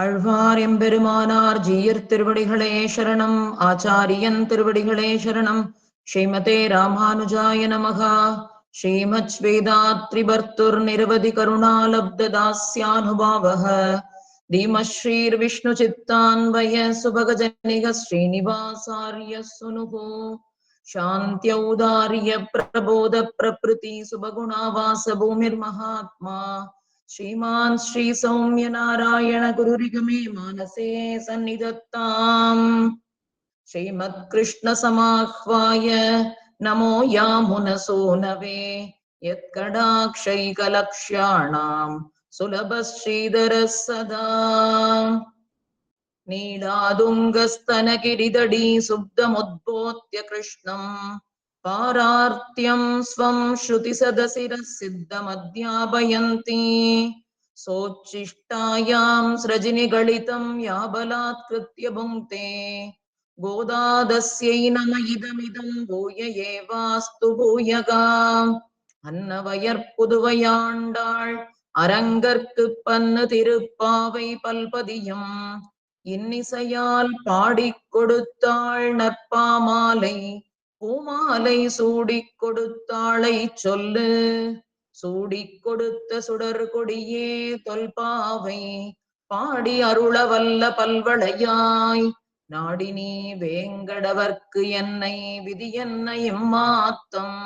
ஆழ்வார் எம்பெருமானார் ஜீயர் திருவடிகளே சரணம். ஆச்சாரியன் திருவடிகளே சரணம். ஸ்ரீமதே ராமானுஜாய நமகா. ஸ்ரீமத் ஸ்வேதாத்ரிபர்த்துர் நிரவதி கருணாலப்ததாஸ்யானுபாவः தீமஸ்ரீர் விஷ்ணு சித்தான்வய சுபகஜனிக ஸ்ரீனிவாசாரிய சுனுகோ சாந்தியௌதாரிய பிரபோத பிரபிருதி சுபகுணாவாச பூமிர்மகாத்மா श्रीमान् श्री सौम्य नारायण गुरुरिगमे मानसे सन्निधत्ताम् श्रीमत्कृष्ण समाह्वाय नमो यामुनसो नवे यत्कटाक्षैकलक्ष्याणाम् सुलभश्रीधरः सदा नीलादुङ्गस्तनगिरिदडी सुब्धमुद्बोध्य कृष्णम् पारार्त्यं स्वं श्रुतिसदशिरः सिद्धमध्यापयन्ती सोच्छिष्टायां सृजिनिगलितं या बलात्कृत्य भुङ्क्ते गोदादस्यै नम इदमिदं भूय एवास्तु भूयगा अन्नवयற்புதுவையாண்டாள் அரங்கற்கு பன்னு திருப்பாவை பல்பதியும் இன்னிசையால் பாடிக் கொடுத்தாள் நற்பாமாலை பூமாலை சூடிக் கொடுத்தாளை சொல்லு சூடிக் கொடுத்த சுடர் கொடியே தொல்பாவை பாடி அருளவல்ல பல்வளையாய் நாடினி வேங்கடவர்க்கு என்னை விதி என்ன இம்மாத்தம்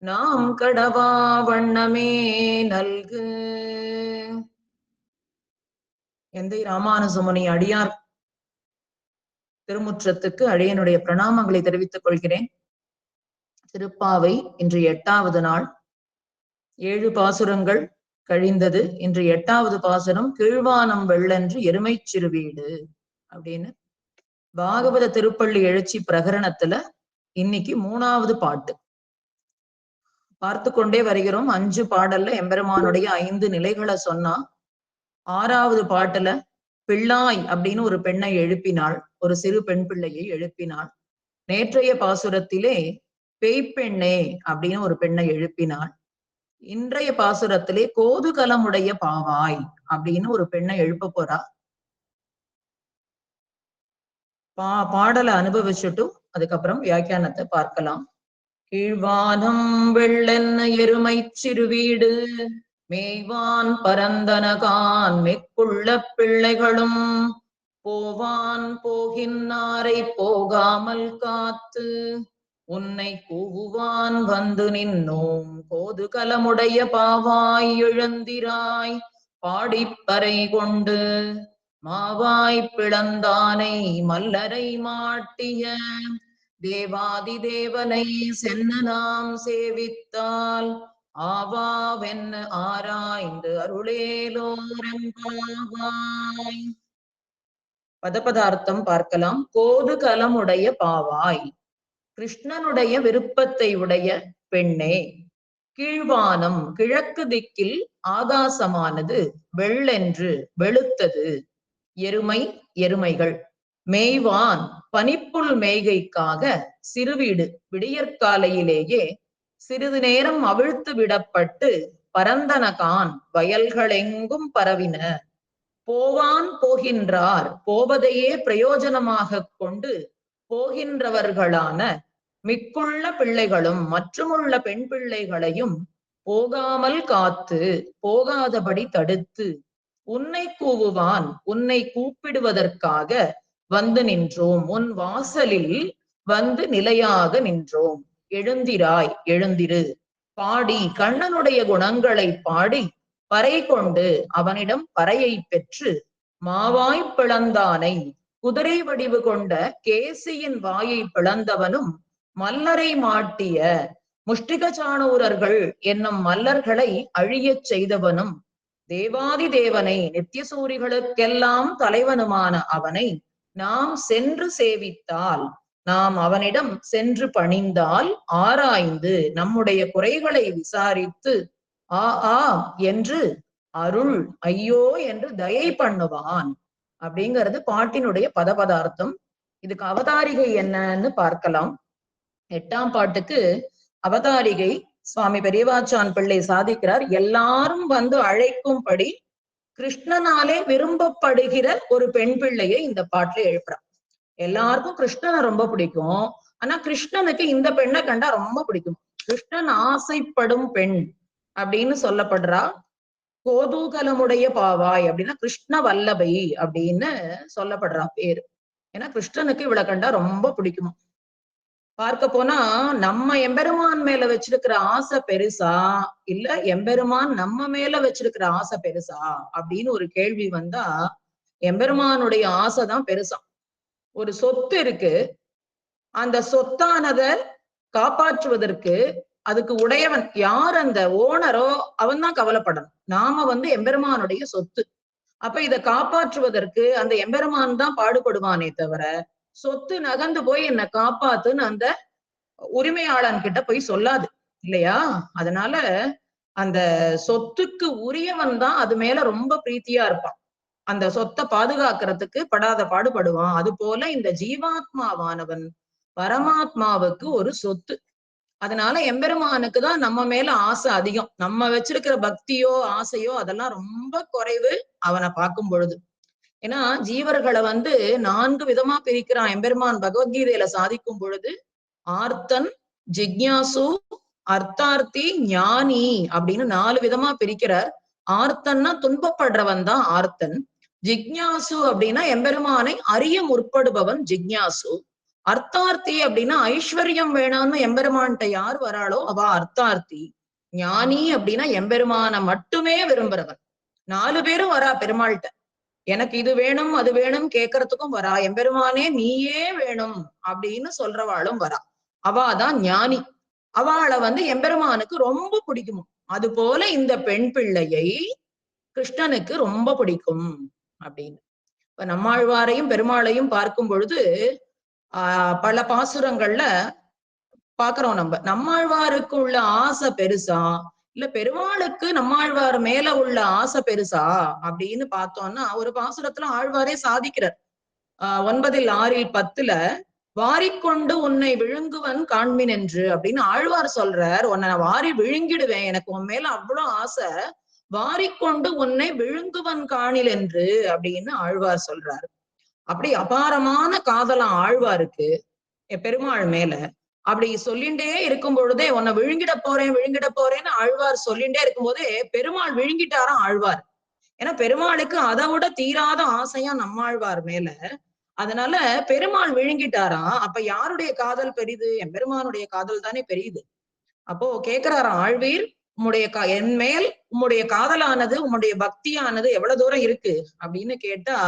நாம் கடவா வண்ணமே நல்கு. எந்தை ராமானுஜமுனி அடியார் திருமுற்றத்துக்கு அடியனுடைய பிரணாமங்களை தெரிவித்துக் கொள்கிறேன். திருப்பாவை இன்று 8வது நாள். 7 பாசுரங்கள் கழிந்தது. இன்று 8வது பாசுரம் கீழ்வானம் வெள்ளென்று எருமைச் சிறுவீடு அப்படின்னு பாகவத திருப்பள்ளி எழுச்சி பிரகரணத்துல இன்னைக்கு 3வது பாட்டு பார்த்து கொண்டே வருகிறோம். 5 பாடல்ல எம்பெருமானுடைய 5 நிலைகளை சொன்னா 6வது பாட்டுல பிள்ளாய் அப்படின்னு ஒரு பெண்ணை எழுப்பினாள், ஒரு சிறு பெண் பிள்ளையை எழுப்பினாள். நேற்றைய பாசுரத்திலே பேய்ப்பெண்ணே அப்படின்னு ஒரு பெண்ணை எழுப்பினாள். இன்றைய பாசுரத்திலே கோதுகலமுடைய பாவாய் அப்படின்னு ஒரு பெண்ணை எழுப்ப போறா. பாடலை அனுபவிச்சுட்டு அதுக்கப்புறம் வியாக்கியானத்தை பார்க்கலாம். கீழ்வானம் வெள்ளென்ன எருமைச் சிறுவீடு மேய்வான் பரந்தனகான் மெக்குள்ள பிள்ளைகளும் போவான் போகின்னாரை போகாமல் காத்து உன்னை கூவுவான் வந்து நின்னோம் கோதுகலமுடைய பாவாய் எழுந்திராய் பாடிப்பறை கொண்டு மாவாய் பிளந்தானை மல்லரை மாட்டிய தேவாதி தேவனை சென்ன நாம் சேவித்தால் ஆவாவென்ன ஆராய்ந்து அருளேலோரெம்பாவாய். பதபதார்த்தம் பார்க்கலாம். கோதுகலமுடைய பாவாய், கிருஷ்ணனுடைய விருப்பத்தை உடைய பெண்ணே. கீழ்வானம், கிழக்கு திக்கில் ஆகாசமானது வெள்ளென்று வெளுத்தது. எருமை, எருமைகள். மேய்வான், பனிப்புல் மேய்கைக்காக சிறுவீடு விடியற்காலையிலேயே சிறிது நேரம் அவிழ்த்து விடப்பட்டு பரந்தனகான் வயல்களெங்கும் பரவின. போவான் போகின்றார், போவதையே பிரயோஜனமாக கொண்டு போகின்றவர்களான மிக்குள்ள பிள்ளைகளும் மற்றுமுள்ள பெண் பிள்ளைகளையும் போகாமல் காத்து போகாதபடி தடுத்து உன்னை கூவுவான், உன்னை கூப்பிடுவதற்காக வந்து நின்றோம், உன் வாசலில் வந்து நிலையாக நின்றோம். எழுந்திராய், எழுந்திரு. பாடி கண்ணனுடைய குணங்களை பாடி பறை கொண்டு அவனிடம் பறையை பெற்று மாவாய் பிளந்தானை, குதிரை வடிவு கொண்ட கேசியின் வாயை பிளந்தவனும் மல்லரை மாட்டிய முஷ்டிகசாணூரர்கள் என்னும் மல்லர்களை அழியச் செய்தவனும் தேவாதி தேவனை நித்தியசூரிகளுக்கெல்லாம் தலைவனுமான அவனை நாம் சென்று சேவித்தால், நாம் அவனிடம் சென்று பணிந்தால், ஆராய்ந்து நம்முடைய குறைகளை விசாரித்து ஆ ஆ என்று அருள் ஐயோ என்று தயை பண்ணுவான் அப்படிங்கிறது பாட்டினுடைய பதபதார்த்தம். இதுக்கு அவதாரிகை என்னன்னு பார்க்கலாம். 8ஆம் பாட்டுக்கு அவதாரிகை சுவாமி பெரியவாச்சான் பிள்ளை சாதிக்கிறார். எல்லாரும் வந்து அழைக்கும்படி கிருஷ்ணனாலே விரும்பப்படுகிற ஒரு பெண் பிள்ளையை இந்த பாட்டுல எழுப்புறான். எல்லாருக்கும் கிருஷ்ணனை ரொம்ப பிடிக்கும். ஆனா கிருஷ்ணனுக்கு இந்த பெண்ணை கண்டா ரொம்ப பிடிக்கும். கிருஷ்ணன் ஆசைப்படும் பெண் அப்படின்னு சொல்லப்படுறா. கோதூகலமுடைய பாவாய் அப்படின்னா கிருஷ்ண வல்லபை அப்படின்னு சொல்லப்படுறா பேரு. ஏன்னா கிருஷ்ணனுக்கு இவளை கண்டா ரொம்ப பிடிக்குமா. பார்க்க போனா நம்ம எம்பெருமான் மேல வச்சிருக்கிற ஆசை பெருசா இல்ல எம்பெருமான் நம்ம மேல வச்சிருக்கிற ஆசை பெருசா அப்படின்னு ஒரு கேள்வி வந்தா எம்பெருமானுடைய ஆசைதான் பெருசா. ஒரு சொத்து இருக்கு, அந்த சொத்தானத காப்பாற்றுவதற்கு அதுக்கு உடையவன் யார், அந்த ஓனரோ அவன் தான் கவலைப்படணும். நாம எம்பெருமானுடைய சொத்து. அப்ப இதை காப்பாற்றுவதற்கு அந்த எம்பெருமான் தான் பாடுபடுவானே தவிர சொத்து நகர்ந்து போய் என்னை காப்பாத்துன்னு அந்த உரிமையாளன் கிட்ட போய் சொல்லாது இல்லையா. அதனால அந்த சொத்துக்கு உரியவன் தான் அது மேல ரொம்ப பிரீத்தியா இருப்பான். அந்த சொத்தை பாதுகாக்கிறதுக்கு படாத பாடுபடுவான். அது போல இந்த ஜீவாத்மாவானவன் பரமாத்மாவுக்கு ஒரு சொத்து. அதனால எம்பெருமானுக்கு தான் நம்ம மேல ஆசை அதிகம். நம்ம வச்சிருக்கிற பக்தியோ ஆசையோ அதெல்லாம் ரொம்ப குறைவு அவனை பார்க்கும் பொழுது. ஏன்னா ஜீவர்களை 4 விதமா பிரிக்கிறான் எம்பெருமான் பகவத்கீதையில சாதிக்கும் பொழுது. ஆர்த்தன், ஜிக்ஞாசு, அர்த்தார்த்தி, ஞானி அப்படின்னு 4 விதமா பிரிக்கிறார். ஆர்த்தன்னா துன்பப்படுறவன் தான் ஆர்த்தன். ஜிக்ஞாசு அப்படின்னா எம்பெருமானை அறிய முற்படுபவன் ஜிக்ஞாசு. அர்த்தார்த்தி அப்படின்னா ஐஸ்வர்யம் வேணாம்னு எம்பெருமான்கிட்ட யார் வராளோ அவ அர்த்தார்த்தி. ஞானி அப்படின்னா எம்பெருமான மட்டுமே விரும்புறவன். 4 பேரும் வரா பெருமாள்கிட்ட. எனக்கு இது வேணும் அது வேணும் கேட்கறதுக்கும் வரா. எம்பெருமானே நீயே வேணும் அப்படின்னு சொல்றவாளும் வரா. அவாதான் ஞானி. அவளை எம்பெருமானுக்கு ரொம்ப பிடிக்குமோ. அது போல இந்த பெண் பிள்ளையை கிருஷ்ணனுக்கு ரொம்ப பிடிக்கும் அப்படின்னு. இப்ப நம்மாழ்வாரையும் பெருமாளையும் பார்க்கும் பொழுது பல பாசுரங்கள்ல பாக்குறோம். நம்மாழ்வாருக்கு உள்ள ஆசை பெருசா இல்ல பெருமாளுக்கு நம்மாழ்வார் மேல உள்ள ஆசை பெருசா அப்படின்னு பார்த்தோம்னா ஒரு பாசுரத்துல ஆழ்வாரே சாதிக்கிறார். 9:6-10 வாரிக்கொண்டு உன்னை விழுங்குவன் காண்மின் என்று அப்படின்னு ஆழ்வார் சொல்றார். உன்னை நான் வாரி விழுங்கிடுவேன், எனக்கு உன் மேல அவ்வளவு ஆசை, வாரிக்கொண்டு உன்னை விழுங்குவன் காணில் என்று அப்படின்னு ஆழ்வார் சொல்றார். அப்படி அபாரமான காதலாம் ஆழ்வாருக்கு பெருமாள் மேல. அப்படி சொல்லிண்டே இருக்கும் பொழுதே உன்னை விழுங்கிட போறேன்னு ஆழ்வார் சொல்லிண்டே இருக்கும் போதே பெருமாள் விழுங்கிட்டாராம் ஆழ்வார். ஏன்னா பெருமாளுக்கு அதை விட தீராத ஆசையா நம்மாழ்வார் மேல. அதனால பெருமாள் விழுங்கிட்டாராம். அப்ப யாருடைய காதல் பெரிது? எம்பெருமானுடைய காதல் தானே பெரியுது. அப்போ கேக்குறாராம் ஆழ்வீர், உம்முடைய என் மேல் உம்முடைய காதலானது உம்முடைய பக்தியானது எவ்வளவு தூரம் இருக்கு அப்படின்னு கேட்டா,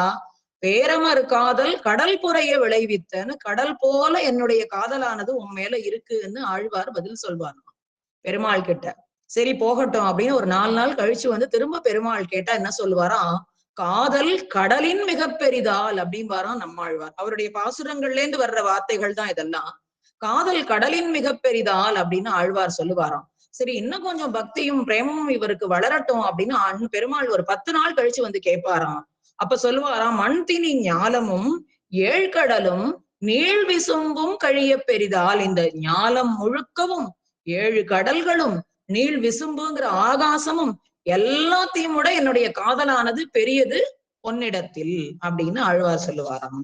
பேரமர் காதல் கடல் புறைய விளைவித்தன்னு கடல் போல என்னுடைய காதலானது உன் மேல இருக்குன்னு ஆழ்வார் பதில் சொல்வார் பெருமாள் கிட்ட. சரி போகட்டும் அப்படின்னு ஒரு 4 நாள் கழிச்சு திரும்ப பெருமாள் கேட்டா என்ன சொல்லுவாராம், காதல் கடலின் மிக பெரிதால் அப்படின்பாராம் நம்மாழ்வார். அவருடைய பாசுரங்கள்ல இருந்து வர்ற வார்த்தைகள் தான் இதெல்லாம். காதல் கடலின் மிக பெரிதால் அப்படின்னு ஆழ்வார் சொல்லுவாராம். சரி இன்னும் கொஞ்சம் பக்தியும் பிரேமமும் இவருக்கு வளரட்டும் அப்படின்னு பெருமாள் ஒரு 10 நாள் கழிச்சு கேட்பாராம். அப்ப சொல்லுவாராம், மண் திணி ஞாலமும் ஏழ்கடலும் நீள் விசும்பும் கழிய பெரிதால். இந்த ஞாலம் முழுக்கவும் 7 கடல்களும் நீள் விசும்புங்கிற ஆகாசமும் எல்லாத்தையும் விட என்னுடைய காதலானது பெரியது பொன்னிடத்தில் அப்படின்னு ஆழ்வார் சொல்லுவாராம்.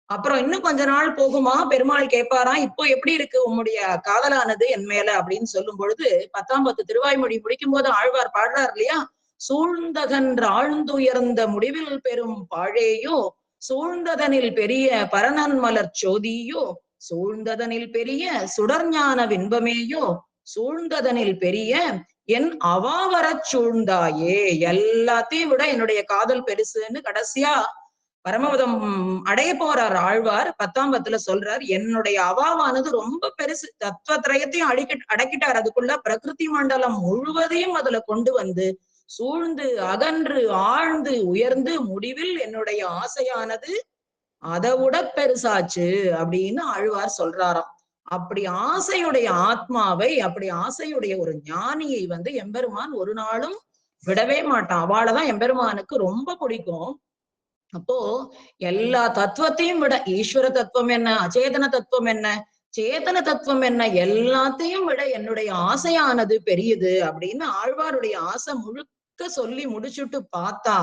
அப்புறம் இன்னும் கொஞ்ச நாள் போகுமா பெருமாள் கேட்பாராம், இப்போ எப்படி இருக்கு உம்முடைய காதலானது என் மேல அப்படின்னு சொல்லும் பொழுது 10ஆம் 10 திருவாய்மொழி முடிக்கும் போது ஆழ்வார் பாடுறார் இல்லையா, சூழ்ந்தகன்ற ஆழ்ந்துயர்ந்த முடிவில் பெரும் பாழேயோ சூழ்ந்ததனில் பெரிய பரநன் மலர் சோதியோ சூழ்ந்ததனில் பெரிய சுடர்ஞான வின்பமேயோ சூழ்ந்ததனில் பெரிய என் அவாவரச் சூழ்ந்தாயே. எல்லாத்தையும் விட என்னுடைய காதல் பெருசுன்னு கடைசியா பரமபதம் அடைய போறார் ஆழ்வார் 10ஆம் 10ல சொல்றார், என்னுடைய அவாவானது ரொம்ப பெருசு, தத்துவத்திரயத்தையும் அடக்கிட்டார். அதுக்குள்ள பிரகிருதி மண்டலம் முழுவதையும் அதுல கொண்டு சூழ்ந்து அகன்று ஆழ்ந்து உயர்ந்து முடிவில் என்னுடைய ஆசையானது அதை விட பெருசாச்சு அப்படின்னு ஆழ்வார் சொல்றாராம். அப்படி ஆசையுடைய ஆத்மாவை, அப்படி ஆசையுடைய ஒரு ஞானியை எம்பெருமான் ஒரு நாளும் விடவே மாட்டான். அவளதான் எம்பெருமானுக்கு ரொம்ப பிடிக்கும். அப்போ எல்லா தத்துவத்தையும் விட ஈஸ்வர தத்துவம் என்ன, அச்சேதன தத்துவம் என்ன, சேதன தத்துவம் என்ன, எல்லாத்தையும் விட என்னுடைய ஆசையானது பெரியது அப்படின்னு ஆழ்வாருடைய ஆசை முழுக்க முழுக்க சொல்லி முடிச்சுட்டு பார்த்தா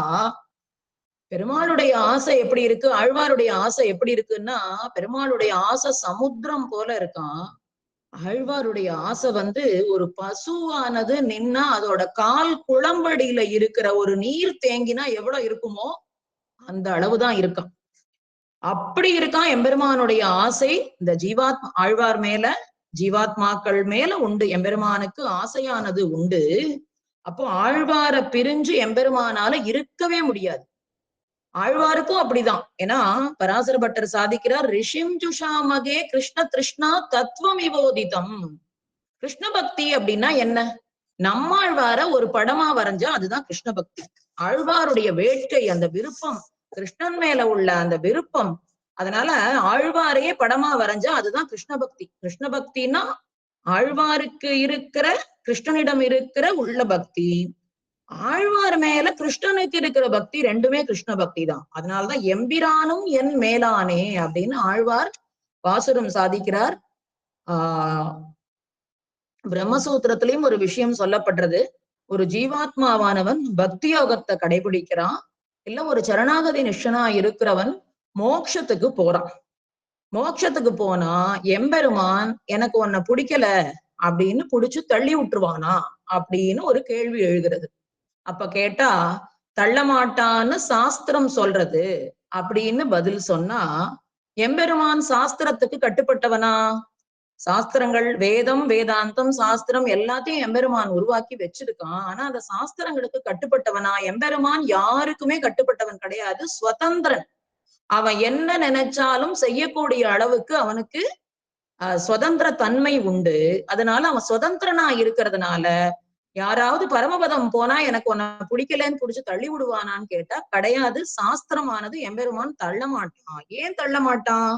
பெருமாளுடைய ஆசை எப்படி இருக்கு, ஆழ்வாருடைய ஆசை எப்படி இருக்குன்னா, பெருமாளுடைய ஆசை சமுத்திரம் போல இருக்கான். ஆழ்வாருடைய ஆசை ஒரு பசுவானது நின்னா அதோட கால் குளம்படியில இருக்கிற ஒரு நீர் தேங்கினா எவ்வளவு இருக்குமோ அந்த அளவுதான் இருக்கான். அப்படி இருக்கான் எம்பெருமானுடைய ஆசை இந்த ஆழ்வார் மேல, ஜீவாத்மாக்கள் மேல உண்டு. எம்பெருமானுக்கு ஆசையானது உண்டு. அப்போ ஆழ்வார பிரிஞ்சு எம்பெருமானால இருக்கவே முடியாது. ஆழ்வாருக்கும் அப்படிதான். ஏன்னா பராசர பட்டர் சாதிக்கிறார், ரிஷிம் ஜுஷாமகே கிருஷ்ண திருஷ்ணா தத்துவம் விவோதிதம். கிருஷ்ண பக்தி அப்படின்னா என்ன? நம்மாழ்வார ஒரு படமா வரைஞ்சா அதுதான் கிருஷ்ண பக்தி. ஆழ்வாருடைய வேட்கை, அந்த விருப்பம், கிருஷ்ணன் மேல உள்ள அந்த விருப்பம், அதனால ஆழ்வாரையே படமா வரைஞ்சா அதுதான் கிருஷ்ண பக்தி. கிருஷ்ண பக்தினா ஆழ்வாருக்கு இருக்கிற, கிருஷ்ணனிடம் இருக்கிற உள்ள பக்தி. ஆழ்வார் மேல கிருஷ்ணனுக்கு இருக்கிற பக்தி ரெண்டுமே கிருஷ்ண பக்தி தான். அதனாலதான் எம்பிரானும் என் மேலானே அப்படின்னு ஆழ்வார் பாசுரம் சாதிக்கிறார். பிரம்மசூத்திரத்திலையும் ஒரு விஷயம் சொல்லப்படுறது, ஒரு ஜீவாத்மாவானவன் பக்தி யோகத்தை கடைபிடிக்கிறான், இல்ல ஒரு சரணாகதி நிஷ்டனா இருக்கிறவன் மோட்சத்துக்கு போறான். மோட்சத்துக்கு போனா எம்பெருமான் எனக்கு உன்னை பிடிக்கல அப்படின்னு புடிச்சு தள்ளி விட்டுருவானா அப்படின்னு ஒரு கேள்வி எழுகிறது. அப்ப கேட்டா தள்ளமாட்டான்னு சாஸ்திரம் சொல்றது அப்படின்னு பதில் சொன்னா, எம்பெருமான் சாஸ்திரத்துக்கு கட்டுப்பட்டவனா? சாஸ்திரங்கள், வேதம், வேதாந்தம், சாஸ்திரம் எல்லாத்தையும் எம்பெருமான் உருவாக்கி வச்சிருக்கான். ஆனா அந்த சாஸ்திரங்களுக்கு கட்டுப்பட்டவனா? எம்பெருமான் யாருக்குமே கட்டுப்பட்டவன் கிடையாது, சுதந்திரன். அவன் என்ன நினைச்சாலும் செய்யக்கூடிய அளவுக்கு அவனுக்கு சுதந்திர தன்மை உண்டு. அதனால அவன் சுதந்திரனா இருக்கிறதுனால யாராவது பரமபதம் போனா எனக்கு உன்னை பிடிக்கலன்னு புடிச்சு தள்ளி விடுவானான்னு கேட்டா கிடையாது. சாஸ்திரமானது எம்பெருமான் தள்ள மாட்டான். ஏன் தள்ள மாட்டான்?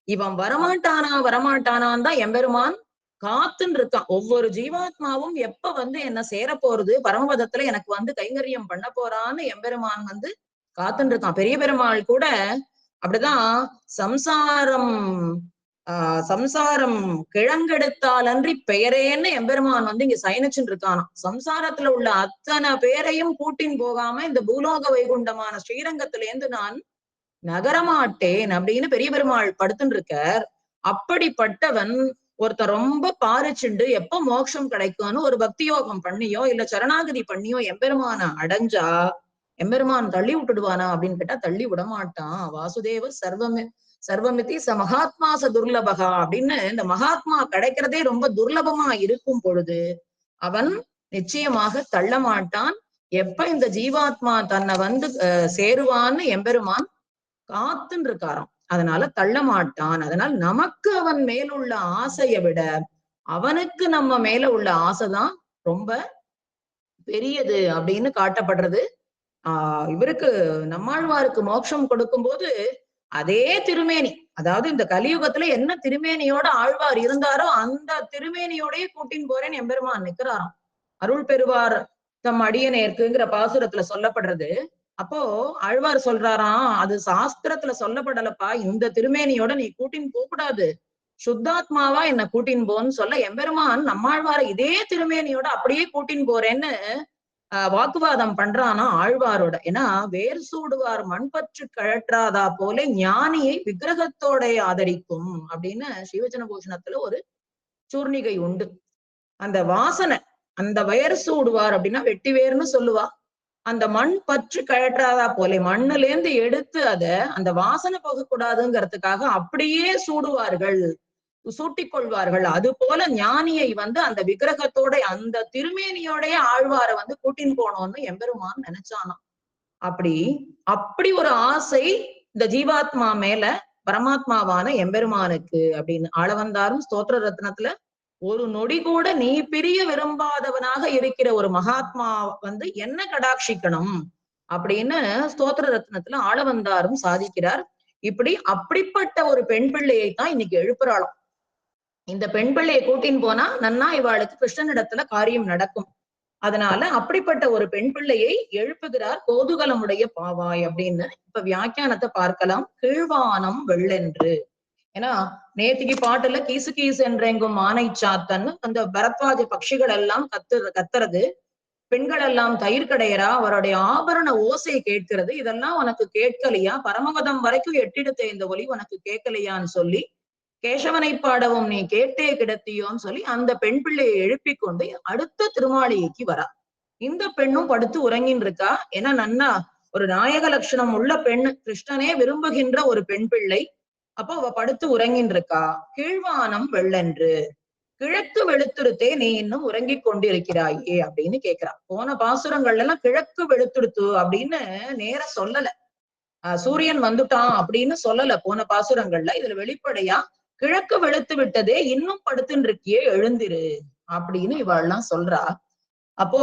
இவன் வரமாட்டானான் தான் எம்பெருமான் காத்துன்னு இருக்கான். ஒவ்வொரு ஜீவாத்மாவும் எப்ப என்ன சேர போறது, பரமபதத்துல எனக்கு கைங்கரியம் பண்ண போறான்னு எம்பெருமான் காத்துன்னு இருக்கான். பெரிய பெருமாள் கூட அப்படிதான். சம்சாரம் கிழங்கெடுத்தாலன்றி பெயரேன்னு எம்பெருமான் இங்க சயனிச்சுன்னு இருக்கானாம். சம்சாரத்துல உள்ள அத்தனை பேரையும் கூட்டின் போகாம இந்த பூலோக வைகுண்டமான ஸ்ரீரங்கத்திலேருந்து நான் நகரமாட்டேன் அப்படின்னு பெரிய பெருமாள் படுத்துன்னு இருக்கார். அப்படிப்பட்டவன் ஒருத்தர் ரொம்ப பாரிச்சுண்டு எப்ப மோட்சம் கிடைக்கும்னு ஒரு பக்தி யோகம் பண்ணியோ இல்ல சரணாகதி பண்ணியோ எம்பெருமான அடைஞ்சா எம்பெருமான் தள்ளி விட்டுடுவானா அப்படின்னு கேட்டா தள்ளி விடமாட்டான். வாசுதேவ சர்வமிதி ச மகாத்மா ச துர்லபகா அப்படின்னு இந்த மகாத்மா கிடைக்கிறதே ரொம்ப துர்லபமா இருக்கும் பொழுது அவன் நிச்சயமாக தள்ள மாட்டான். எப்ப இந்த ஜீவாத்மா தன்னை சேருவான்னு எம்பெருமான் காத்துன்னு இருக்காராம். அதனால தள்ள மாட்டான். அதனால் நமக்கு அவன் மேலுள்ள ஆசையை விட அவனுக்கு நம்ம மேல உள்ள ஆசைதான் ரொம்ப பெரியது அப்படின்னு காட்டப்படுறது. இவருக்கு நம்மாழ்வாருக்கு மோட்சம் கொடுக்கும் போது அதே திருமேனி, அதாவது இந்த கலியுகத்துல என்ன திருமேனியோட ஆழ்வார் இருந்தாரோ அந்த திருமேனியோடய கூட்டின் போறேன்னு எம்பெருமான் நிக்கிறாராம். அருள் பெறுவார் தம் அடியனேற்குங்கிற பாசுரத்துல சொல்லப்படுறது. அப்போ ஆழ்வார் சொல்றாராம், அது சாஸ்திரத்துல சொல்லப்படலப்பா, இந்த திருமேனியோட நீ கூட்டின் போகக்கூடாது, சுத்தாத்மாவா என்ன கூட்டின் போன்னு சொல்ல எம்பெருமான் நம்மாழ்வார இதே திருமேனியோட அப்படியே கூட்டின் போறேன்னு வாக்குவாதம் பண்றானா ஆழ்வாரோட. ஏன்னா வேர் சூடுவார் மண்பற்று கழற்றாதா போல ஞானியை விக்கிரகத்தோட ஆதரிக்கும் அப்படின்னு ஸ்ரீவச்சன பூஷணத்துல ஒரு சூர்ணிகை உண்டு. அந்த வாசனை, அந்த வேர் சூடுவார் அப்படின்னா வெட்டி வேர்னு சொல்லுவா. அந்த மண் பற்று கழற்றாதா போல மண்ணுல இருந்து எடுத்து அந்த வாசனை போகக்கூடாதுங்கிறதுக்காக அப்படியே சூடுவார்கள், சூட்டிக் கொள்வார்கள். அது போல ஞானியை அந்த விக்கிரகத்தோட அந்த திருமேனியோட ஆழ்வார கூட்டின் போனோம்னு எம்பெருமான் நினைச்சானாம். அப்படி ஒரு ஆசை இந்த ஜீவாத்மா மேல பரமாத்மாவான எம்பெருமானுக்கு அப்படின்னு ஆளவந்தாரும் ஸ்தோத்திர ரத்னத்துல ஒரு நொடி கூட நீ பிரிய விரும்பாதவனாக இருக்கிற ஒரு மகாத்மா என்ன கடாட்சிக்கணும் அப்படின்னு ஸ்தோத்திர ரத்னத்துல ஆளவந்தாரும் சாதிக்கிறார். அப்படிப்பட்ட ஒரு பெண் பிள்ளையைத்தான் இன்னைக்கு எழுப்புறாளாம். இந்த பெண் பிள்ளையை கூட்டின்னு போனா நன்னா இவாளுக்கு கிருஷ்ணனிடத்துல காரியம் நடக்கும். அதனால அப்படிப்பட்ட ஒரு பெண் பிள்ளையை எழுப்புகிறார் கோதுகலமுடைய பாவாய் அப்படின்னு. இப்ப வியாக்கியானத்தை பார்க்கலாம். கீழ்வானம் வெள்ளென்று, ஏன்னா நேத்திக்கு பாட்டுல கீசு என்றெங்கும் மானை சாத்தன்னு அந்த பரத்வாஜ பட்சிகள் எல்லாம் கத்துறது. பெண்கள் எல்லாம் தயிர் கடையரா, அவருடைய ஆபரண ஓசை கேட்கிறது, இதெல்லாம் உனக்கு கேட்கலையா? பரமபதம் வரைக்கும் எட்டிடுத்த இந்த ஒலி உனக்கு கேட்கலையான்னு சொல்லி கேசவனை பாடவும் நீ கேட்டே கிடத்தியோன்னு சொல்லி அந்த பெண் பிள்ளையை எழுப்பி கொண்டு அடுத்த திருமாளிகைக்கு வரா. இந்த பெண்ணும் படுத்து உறங்கின்னு இருக்கா. ஏன்னா நன்னா ஒரு நாயக லட்சணம் உள்ள பெண், கிருஷ்ணனே விரும்புகின்ற ஒரு பெண் பிள்ளை. அப்போ அவ படுத்து உறங்கின்னு இருக்கா. கீழ்வானம் வெள்ளென்று கிழக்கு வெளுத்துருத்தே, நீ இன்னும் உறங்கிக் கொண்டிருக்கிறாயே அப்படின்னு கேக்குறா. போன பாசுரங்கள்ல எல்லாம் கிழக்கு வெளுத்துடுத்து அப்படின்னு நேர சொல்லல. சூரியன் வந்துட்டான் அப்படின்னு சொல்லல போன பாசுரங்கள்ல. இதுல வெளிப்படையா கிழக்கு வெளுத்து விட்டதே, இன்னும் படுத்துன்னு இருக்கியே, எழுந்திரு அப்படின்னு இவள்லாம் சொல்றா. அப்போ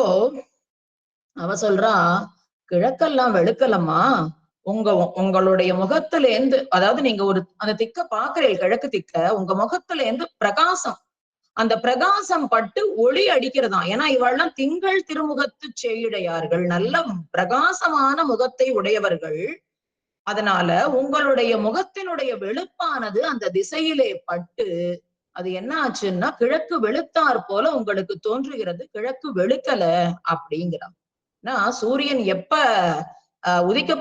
அவ சொல்றா, கிழக்கெல்லாம் வெளுக்கலம்மா, உங்களுடைய முகத்துல இருந்து, அதாவது நீங்க ஒரு அந்த திக்க பாக்குறீங்க, கிழக்கு திக்க, உங்க முகத்துல இருந்து பிரகாசம், அந்த பிரகாசம் பட்டு ஒளி அடிக்கிறதாம். ஏன்னா இவள்லாம் திங்கள் திருமுகத்து செய்யுடையார்கள், நல்ல பிரகாசமான முகத்தை உடையவர்கள். அதனால உங்களுடைய முகத்தினுடைய வெளுப்பானது அந்த திசையிலே பட்டு அது என்ன ஆச்சுன்னா கிழக்கு வெளுத்தார் போல உங்களுக்கு தோன்றுகிறது, கிழக்கு வெளுக்கல அப்படிங்கிறான். சூரியன் எப்ப உதிக்க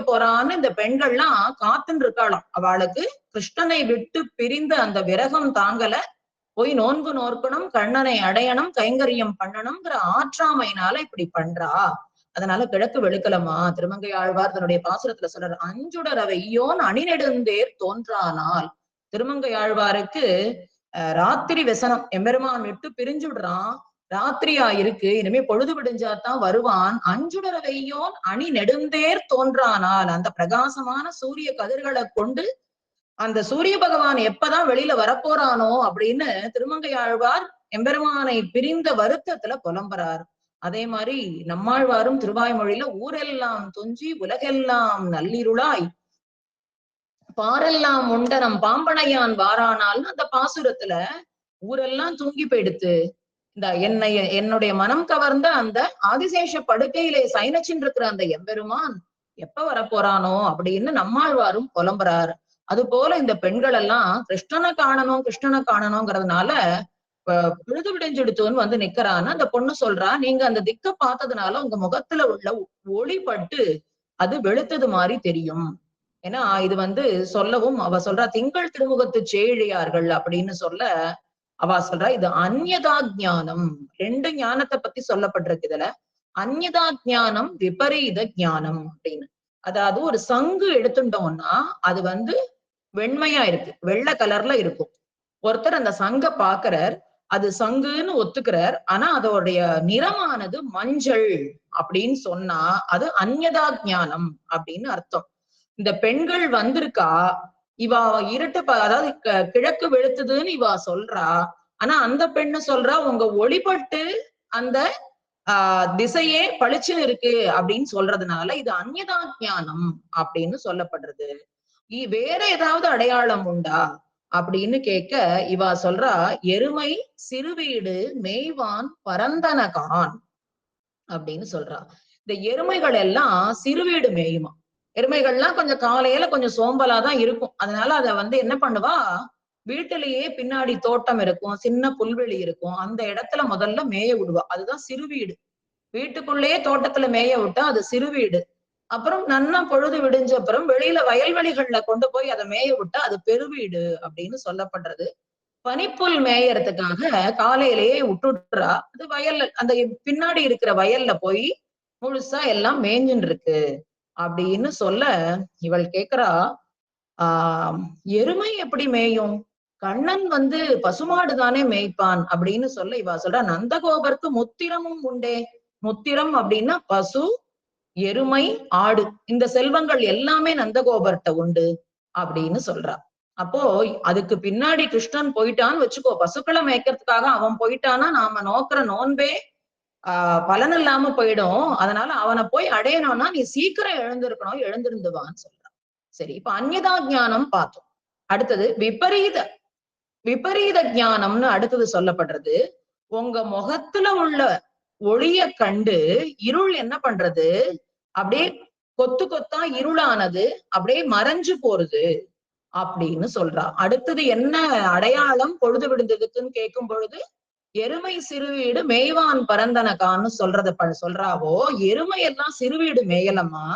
போறான்னு இந்த பெண்கள்லாம் காத்துன்னு இருக்காளாம். அவளுக்கு கிருஷ்ணனை விட்டு பிரிந்த அந்த விரகம் தாங்கல, போய் நோன்பு நோக்கணும், கண்ணனை அடையணும், கைங்கரியம் பண்ணணும்ங்கிற ஆற்றாமையினால இப்படி பண்றா. அதனால கிழக்கு வெளுக்கலமா. திருமங்கை ஆழ்வார் தன்னுடைய பாசுரத்துல சொல்றார், அஞ்சுடர வெய்யோன் அணிநெடுந்தேர் தோன்றானால். திருமங்கை ஆழ்வாருக்கு ராத்திரி வெசனம், எம்பெருமான் விட்டு பிரிஞ்சுடுறான், ராத்திரியா இருக்கு, இனிமே பொழுது விடிஞ்சாதான் வருவான், அஞ்சுடர வெய்யோன் அணி நெடுந்தேர் தோன்றானால், அந்த பிரகாசமான சூரிய கதிர்களை கொண்டு அந்த சூரிய பகவான் எப்பதான் வெளியில வரப்போறானோ அப்படின்னு திருமங்கை ஆழ்வார் எம்பெருமானை பிரிந்த வருத்தத்துல புலம்புறார். அதே மாதிரி நம்மாழ்வாரும் திருவாய்மொழியில ஊரெல்லாம் துஞ்சி உலகெல்லாம் நல்லிருளாய் பாரெல்லாம் உண்டனம் பாம்பனையான் வாரானால்னு அந்த பாசுரத்துல ஊரெல்லாம் தூங்கி போயிடுத்து, இந்த என்னுடைய மனம் கவர்ந்த அந்த ஆதிசேஷ படுக்கையிலே சைனச்சின் இருக்கிற அந்த எம்பெருமான் எப்ப வரப்போறானோ அப்படின்னு நம்மாழ்வாரும் புலம்புறார். அது போல இந்த பெண்கள் எல்லாம் கிருஷ்ணனை காணணுங்கிறதுனால பொழுது விடைஞ்செடுத்தோன்னு வந்து நிக்கிறான்னு அந்த பொண்ணு சொல்றா. நீங்க அந்த திக்க பார்த்ததுனால உங்க முகத்துல உள்ள ஒளிப்பட்டு அது வெளுத்தது மாதிரி தெரியும். ஏன்னா இது வந்து சொல்லவும் அவ சொல்றா, திங்கள் திருமுகத்து சேழியார்கள் அப்படின்னு சொல்ல அவ சொல்றா, இது அந்யதா ஞானம். ரெண்டு ஞானத்தை பத்தி சொல்லப்பட்டிருக்கு இதுல. அந்யதா ஞானம், விபரீத ஞானம் அப்படின்னு. அதாவது ஒரு சங்கு எடுத்துட்டோம்னா அது வந்து வெண்மையா இருக்கு, வெள்ளை கலர்ல இருக்கும். ஒருத்தர் அந்த சங்க பாக்குறார், அது சங்குன்னு ஒத்துக்கிறார், ஆனா அதோடைய நிறமானது மஞ்சள் அப்படின்னு சொன்னா அது அந்யதா ஞானம் அப்படின்னு அர்த்தம். இந்த பெண்கள் வந்திருக்கா, இவ இருட்டு அதாவது கிழக்கு வெளுத்துதுன்னு இவ சொல்றா. ஆனா அந்த பெண்ணு சொல்றா, உங்க ஒளிபட்டு அந்த திசையே பளிச்சுன்னு இருக்கு அப்படின்னு சொல்றதுனால இது அந்யதா ஞானம் அப்படின்னு சொல்லப்படுறது. வேற ஏதாவது அடையாளம் உண்டா அப்படின்னு கேட்க இவா சொல்றா, எருமை சிறுவீடு மேய்வான் பரந்தனகான் அப்படின்னு சொல்றா. இந்த எருமைகள் எல்லாம் சிறுவீடு மேயுமா. எருமைகள்லாம் கொஞ்சம் காலையில கொஞ்சம் சோம்பலாதான் இருக்கும். அதனால அத வந்து என்ன பண்ணுவா, வீட்டிலேயே பின்னாடி தோட்டம் இருக்கும், சின்ன புல்வெளி இருக்கும், அந்த இடத்துல முதல்ல மேய விடுவா. அதுதான் சிறுவீடு. வீட்டுக்குள்ளேயே தோட்டத்துல மேய விட்டா அது சிறுவீடு. அப்புறம் நன்னா பொழுது விடிஞ்ச அப்புறம் வெளியில வயல்வெளிகள்ல கொண்டு போய் அதை மேய விட்டா அது பெருவீடு அப்படின்னு சொல்லப்படுறது. பனிப்புல் மேயறதுக்காக காலையிலேயே விட்டுடுறா. அது வயல்ல அந்த பின்னாடி இருக்கிற வயல்ல போய் முழுசா எல்லாம் மேய்ஞ்சுன்னு இருக்கு அப்படின்னு சொல்ல இவள் கேக்குறா, ஆஹ் எருமை எப்படி மேயும்? கண்ணன் வந்து பசுமாடு தானே மேய்ப்பான் அப்படின்னு சொல்ல இவ சொல்றா, நந்தகோபருக்கு முத்திரமும் உண்டே. முத்திரம் அப்படின்னா பசு, எருமை, ஆடு, இந்த செல்வங்கள் எல்லாமே நந்தகோபர்ட்ட உண்டு அப்படின்னு சொல்றா. அப்போ அதுக்கு பின்னாடி கிருஷ்ணன் போயிட்டான்னு வச்சுக்கோ, பசுக்களை மேய்க்கிறதுக்காக அவன் போயிட்டானா நாம நோக்குற நோன்பே பலன் இல்லாம போயிடும். அதனால அவனை போய் அடையணும்னா நீ சீக்கிரம் எழுந்திருக்கணும், எழுந்திருந்துவான்னு சொல்றான். சரி, இப்ப அந்யதா ஞானம் பார்த்தோம். அடுத்தது விபரீத ஞானம்னு அடுத்தது சொல்லப்படுறது. உங்க முகத்துல உள்ள ஒளிய கண்டு இருள் என்ன பண்றது, அப்படியே கொத்து கொத்தா இருளானது அப்படியே மறைஞ்சு போறது அப்படின்னு சொல்றா. அடுத்தது என்ன அடையாளம் பொழுது விடுந்ததுக்குன்னு கேட்கும் பொழுது எருமை சிறுவீடு மேய்வான் பரந்தனகான்னு சொல்றாவோ, எருமை எல்லாம் சிறுவீடு மேயலமா,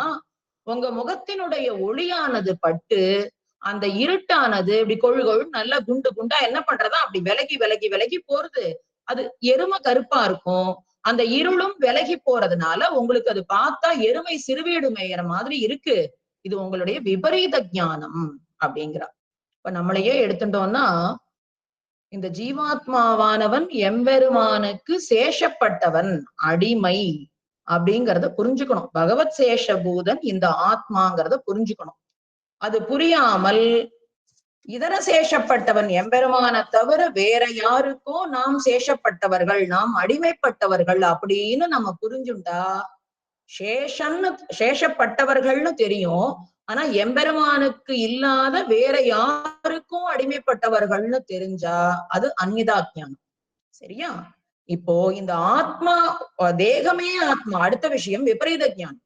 உங்க முகத்தினுடைய ஒளியானது பட்டு அந்த இருட்டானது இப்படி கொழு கொழு நல்லா குண்டு குண்டா என்ன பண்றதா அப்படி விலகி விலகி விலகி போறது. அது எருமை கருப்பா இருக்கும். அந்த இருளும் விலகி போறதுனால உங்களுக்கு அது பார்த்தா எருமை சிறுவீடு மேயற மாதிரி இருக்கு. இது உங்களுடைய விபரீத ஞானம் அப்படிங்கிறா. இப்ப நம்மளையே எடுத்துட்டோம்னா, இந்த ஜீவாத்மாவானவன் எம்பெருமானுக்கு சேஷப்பட்டவன், அடிமை அப்படிங்கிறத புரிஞ்சுக்கணும். பகவத் சேஷபூதன் இந்த ஆத்மாங்கிறத புரிஞ்சுக்கணும். அது புரியாமல் இதர சேஷப்பட்டவன் எம்பெருமான தவிர வேற யாருக்கோ நாம் சேஷப்பட்டவர்கள், நாம் அடிமைப்பட்டவர்கள் அப்படின்னு நம்ம புரிஞ்சுண்டா, சேஷன்னு சேஷப்பட்டவர்கள்னு தெரியும். ஆனா எம்பெருமானுக்கு இல்லாத வேற யாருக்கும் அடிமைப்பட்டவர்கள்னு தெரிஞ்சா அது அந்நிதா ஞானம். சரியா? இப்போ இந்த ஆத்மா, தேகமே ஆத்மா. அடுத்த விஷயம் விபரீத ஞானம்.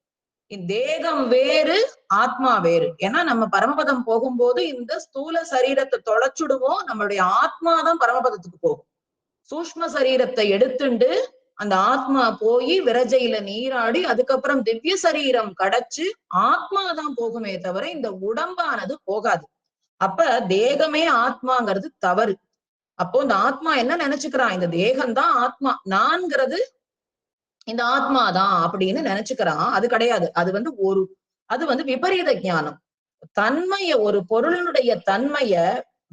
தேகம் வேறு, ஆத்மா வேறு. ஏன்னா நம்ம பரமபதம் போகும்போது இந்த ஸ்தூல சரீரத்தை தொலைச்சுடுவோம், நம்மளுடைய ஆத்மாதான் பரமபதத்துக்கு போகும். சூஷ்ம சரீரத்தை எடுத்துண்டு அந்த ஆத்மா போய் விரஜையில நீராடி அதுக்கப்புறம் திவ்ய சரீரம் கிடைச்சு ஆத்மாதான் போகுமே தவிர இந்த உடம்பானது போகாது. அப்ப தேகமே ஆத்மாங்கிறது தவறு. அப்போ இந்த ஆத்மா என்ன நினைச்சுக்கிறான், இந்த தேகம்தான் ஆத்மா, நான்கிறது இந்த ஆத்மாதான் அப்படின்னு நினைச்சுக்கிறான். அது கிடையாது. அது விபரீத ஞானம். தன்மைய, ஒரு பொருளினுடைய தன்மைய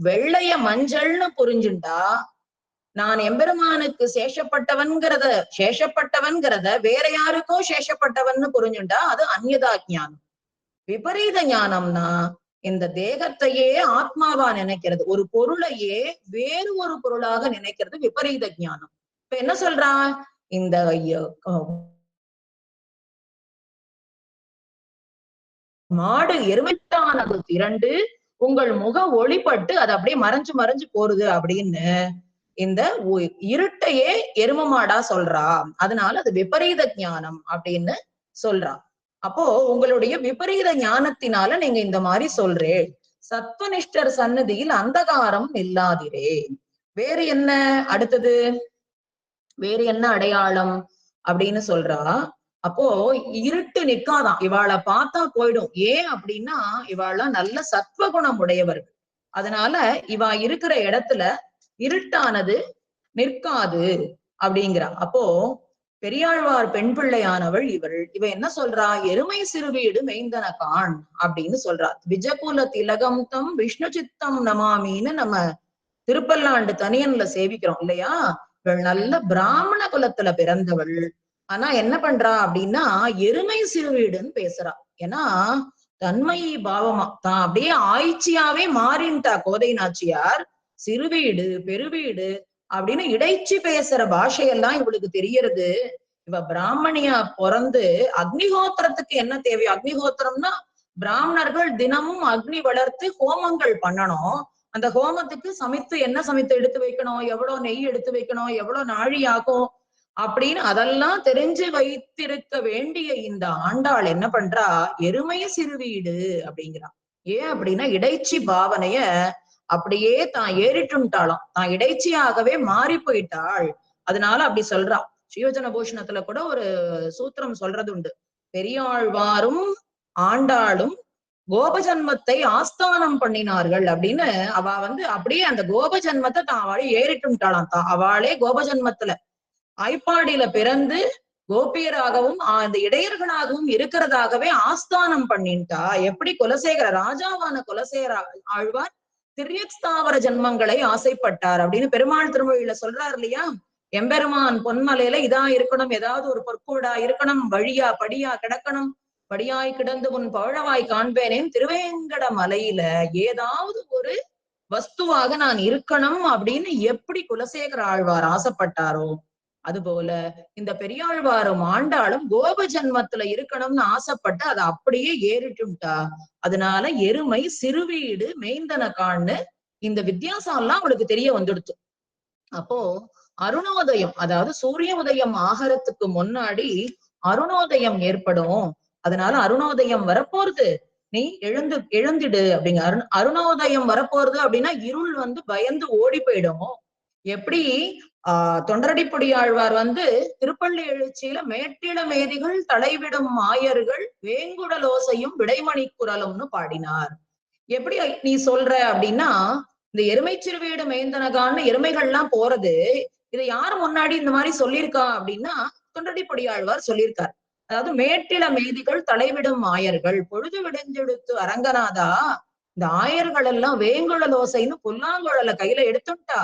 வெள்ளைய மஞ்சள்னு புரிஞ்சுண்டா, நான் எம்பெருமானுக்கு சேஷப்பட்டவன்கிறத வேற யாருக்கோ சேஷப்பட்டவன்னு புரிஞ்சுண்டா அது அந்நியதா ஞானம். விபரீத ஞானம்னா இந்த தேகத்தையே ஆத்மாவா நினைக்கிறது, ஒரு பொருளையே வேறு ஒரு பொருளாக நினைக்கிறது விபரீத ஞானம். இப்ப என்ன சொல்றா, இந்த மாடு எருமைத்தானது திரண்டு உங்கள் முக ஒளிப்பட்டு அது அப்படியே மறைஞ்சு மறைஞ்சு போறது அப்படின்னு இந்த இருட்டையே எரும மாடா சொல்றா. அதனால அது விபரீத ஞானம் அப்படின்னு சொல்றா. அப்போ உங்களுடைய விபரீத ஞானத்தினால நீங்க இந்த மாதிரி சொல்றே. சத்வனிஷ்டர் சன்னதியில் அந்தகாரம் இல்லாதிரே. வேறு என்ன அடுத்தது, வேறு என்ன அடையாளம் அப்படின்னு சொல்றா. அப்போ இருட்டு நிக்காதான், இவாளை பார்த்தா போயிடும். ஏன் அப்படின்னா இவாள நல்ல சத்வகுணம் உடையவர்கள். அதனால இவா இருக்கிற இடத்துல இருட்டானது நிற்காது அப்படிங்கிறா. அப்போ பெரியாழ்வார் பெண் பிள்ளையானவள் இவ என்ன சொல்றா, எருமை சிறுவீடு மெய்ந்தன கான் அப்படின்னு சொல்றா. விஜகுல திலகம் தம் விஷ்ணு சித்தம் நமாமின்னு நம்ம திருப்பல்லாண்டு தனியன்ல சேவிக்கிறோம் இல்லையா. இவள் நல்ல பிராமண குலத்துல பிறந்தவள். ஆனா என்ன பண்றா அப்படின்னா எருமை சிறுவீடுன்னு பேசுறா. ஏன்னா தன்மை பாவமா தான் அப்படியே ஆய்ச்சியாவே மாறின்ட்டா கோதை நாச்சியார். சிறுவீடு பெருவீடு அப்படின்னு இடைச்சி பேசுற பாஷையெல்லாம் இவளுக்கு தெரியறது. இவ பிராமணியா பிறந்து அக்னிஹோத்திரத்துக்கு என்ன தேவையோ, அக்னிஹோத்திரம்னா பிராமணர்கள் தினமும் அக்னி வளர்த்து ஹோமங்கள் பண்ணணும். அந்த ஹோமத்துக்கு என்ன சமைத்து எடுத்து வைக்கணும், எவ்வளவு நெய் எடுத்து வைக்கணும், எவ்வளவு நாழி ஆகும் அப்படின்னு அதெல்லாம் தெரிஞ்சு வைத்திருக்க வேண்டிய இந்த ஆண்டாள் என்ன பண்றா, எருமைய சிறுவீடு அப்படிங்கிறா. ஏன் அப்படின்னா இடைச்சி பாவனைய அப்படியே தான் ஏறிட்டுட்டாளாம், தான் இடைச்சியாகவே மாறி போயிட்டாள். அதனால அப்படி சொல்றா. ஸ்ரீயோஜன பூஷணத்துல கூட ஒரு சூத்திரம் சொல்றது உண்டு. பெரியாழ்வாரும் ஆண்டாளும் கோபஜன்மத்தை ஆஸ்தானம் பண்ணினார்கள் அப்படின்னு. அவ அப்படியே அந்த கோபஜன்மத்தை தான் அவளே ஏறிட்டுட்டாளாம். தான் அவளே கோபஜன்மத்துல ஐப்பாடியில பிறந்து கோபியராகவும் அந்த இடையர்களாகவும் இருக்கிறதாகவே ஆஸ்தானம் பண்ணிட்டா. எப்படி குலசேகர ராஜாவான குலசேகர ஆழ்வார் திரியக்ஸ்தாவர ஜன்மங்களை ஆசைப்பட்டார் அப்படின்னு பெருமாள் திருமொழியில சொல்றாரு இல்லையா. எம்பெருமான் பொன்மலையில இதா இருக்கணும், ஏதாவது ஒரு பொற்கூடா இருக்கணும், வழியா படியா கிடக்கணும், படியாய் கிடந்து உன் பவழவாய் காண்பேனேன் திருவேங்கட மலையில ஏதாவது ஒரு வஸ்துவாக நான் இருக்கணும் அப்படின்னு எப்படி குலசேகர ஆழ்வார் ஆசைப்பட்டாரோ, அதுபோல இந்த பெரியாழ்வாரும் ஆண்டாளும் கோப ஜன்மத்துல இருக்கணும்னு ஆசைப்பட்டு அதை அப்படியே ஏறிட்டுட்டா. அதனால எருமை சிறுவீடு மேய்ந்தனக்கான்னு இந்த வித்தியாசம் எல்லாம் அவளுக்கு தெரிய வந்துடுச்சு. அப்போ அருணோதயம், அதாவது சூரிய உதயம் ஆகறதுக்கு முன்னாடி அருணோதயம் ஏற்படும். அதனால அருணோதயம் வரப்போறது, நீ எழுந்திடு அப்படிங்க. அருணோதயம் வரப்போறது அப்படின்னா இருள் பயந்து ஓடி போயிடும். எப்படி தொண்டரடிப்பொடியாழ்வார் வந்து திருப்பள்ளி எழுச்சியில மேட்டிள மேதிகள் தலைவிடும் மாயர்கள் வேங்குடலோசையும் விடைமணி குரலும்னு பாடினார். எப்படி நீ சொல்ற அப்படின்னா, இந்த எருமை சிறுவீடு மேய்ந்தனகான்னு எருமைகள்லாம் போறது, இதை யார் முன்னாடி இந்த மாதிரி சொல்லியிருக்கா அப்படின்னா தொண்டரடிப்பொடியாழ்வார் சொல்லியிருக்கார். அதாவது மேட்டிள மேதிகள் தலைவிடும் ஆயர்கள் பொழுது விடிஞ்செடுத்து அரங்கநாதா, இந்த ஆயர்கள் எல்லாம் வேங்குழல் ஓசைன்னு புல்லாங்குழல கையில எடுத்துட்டா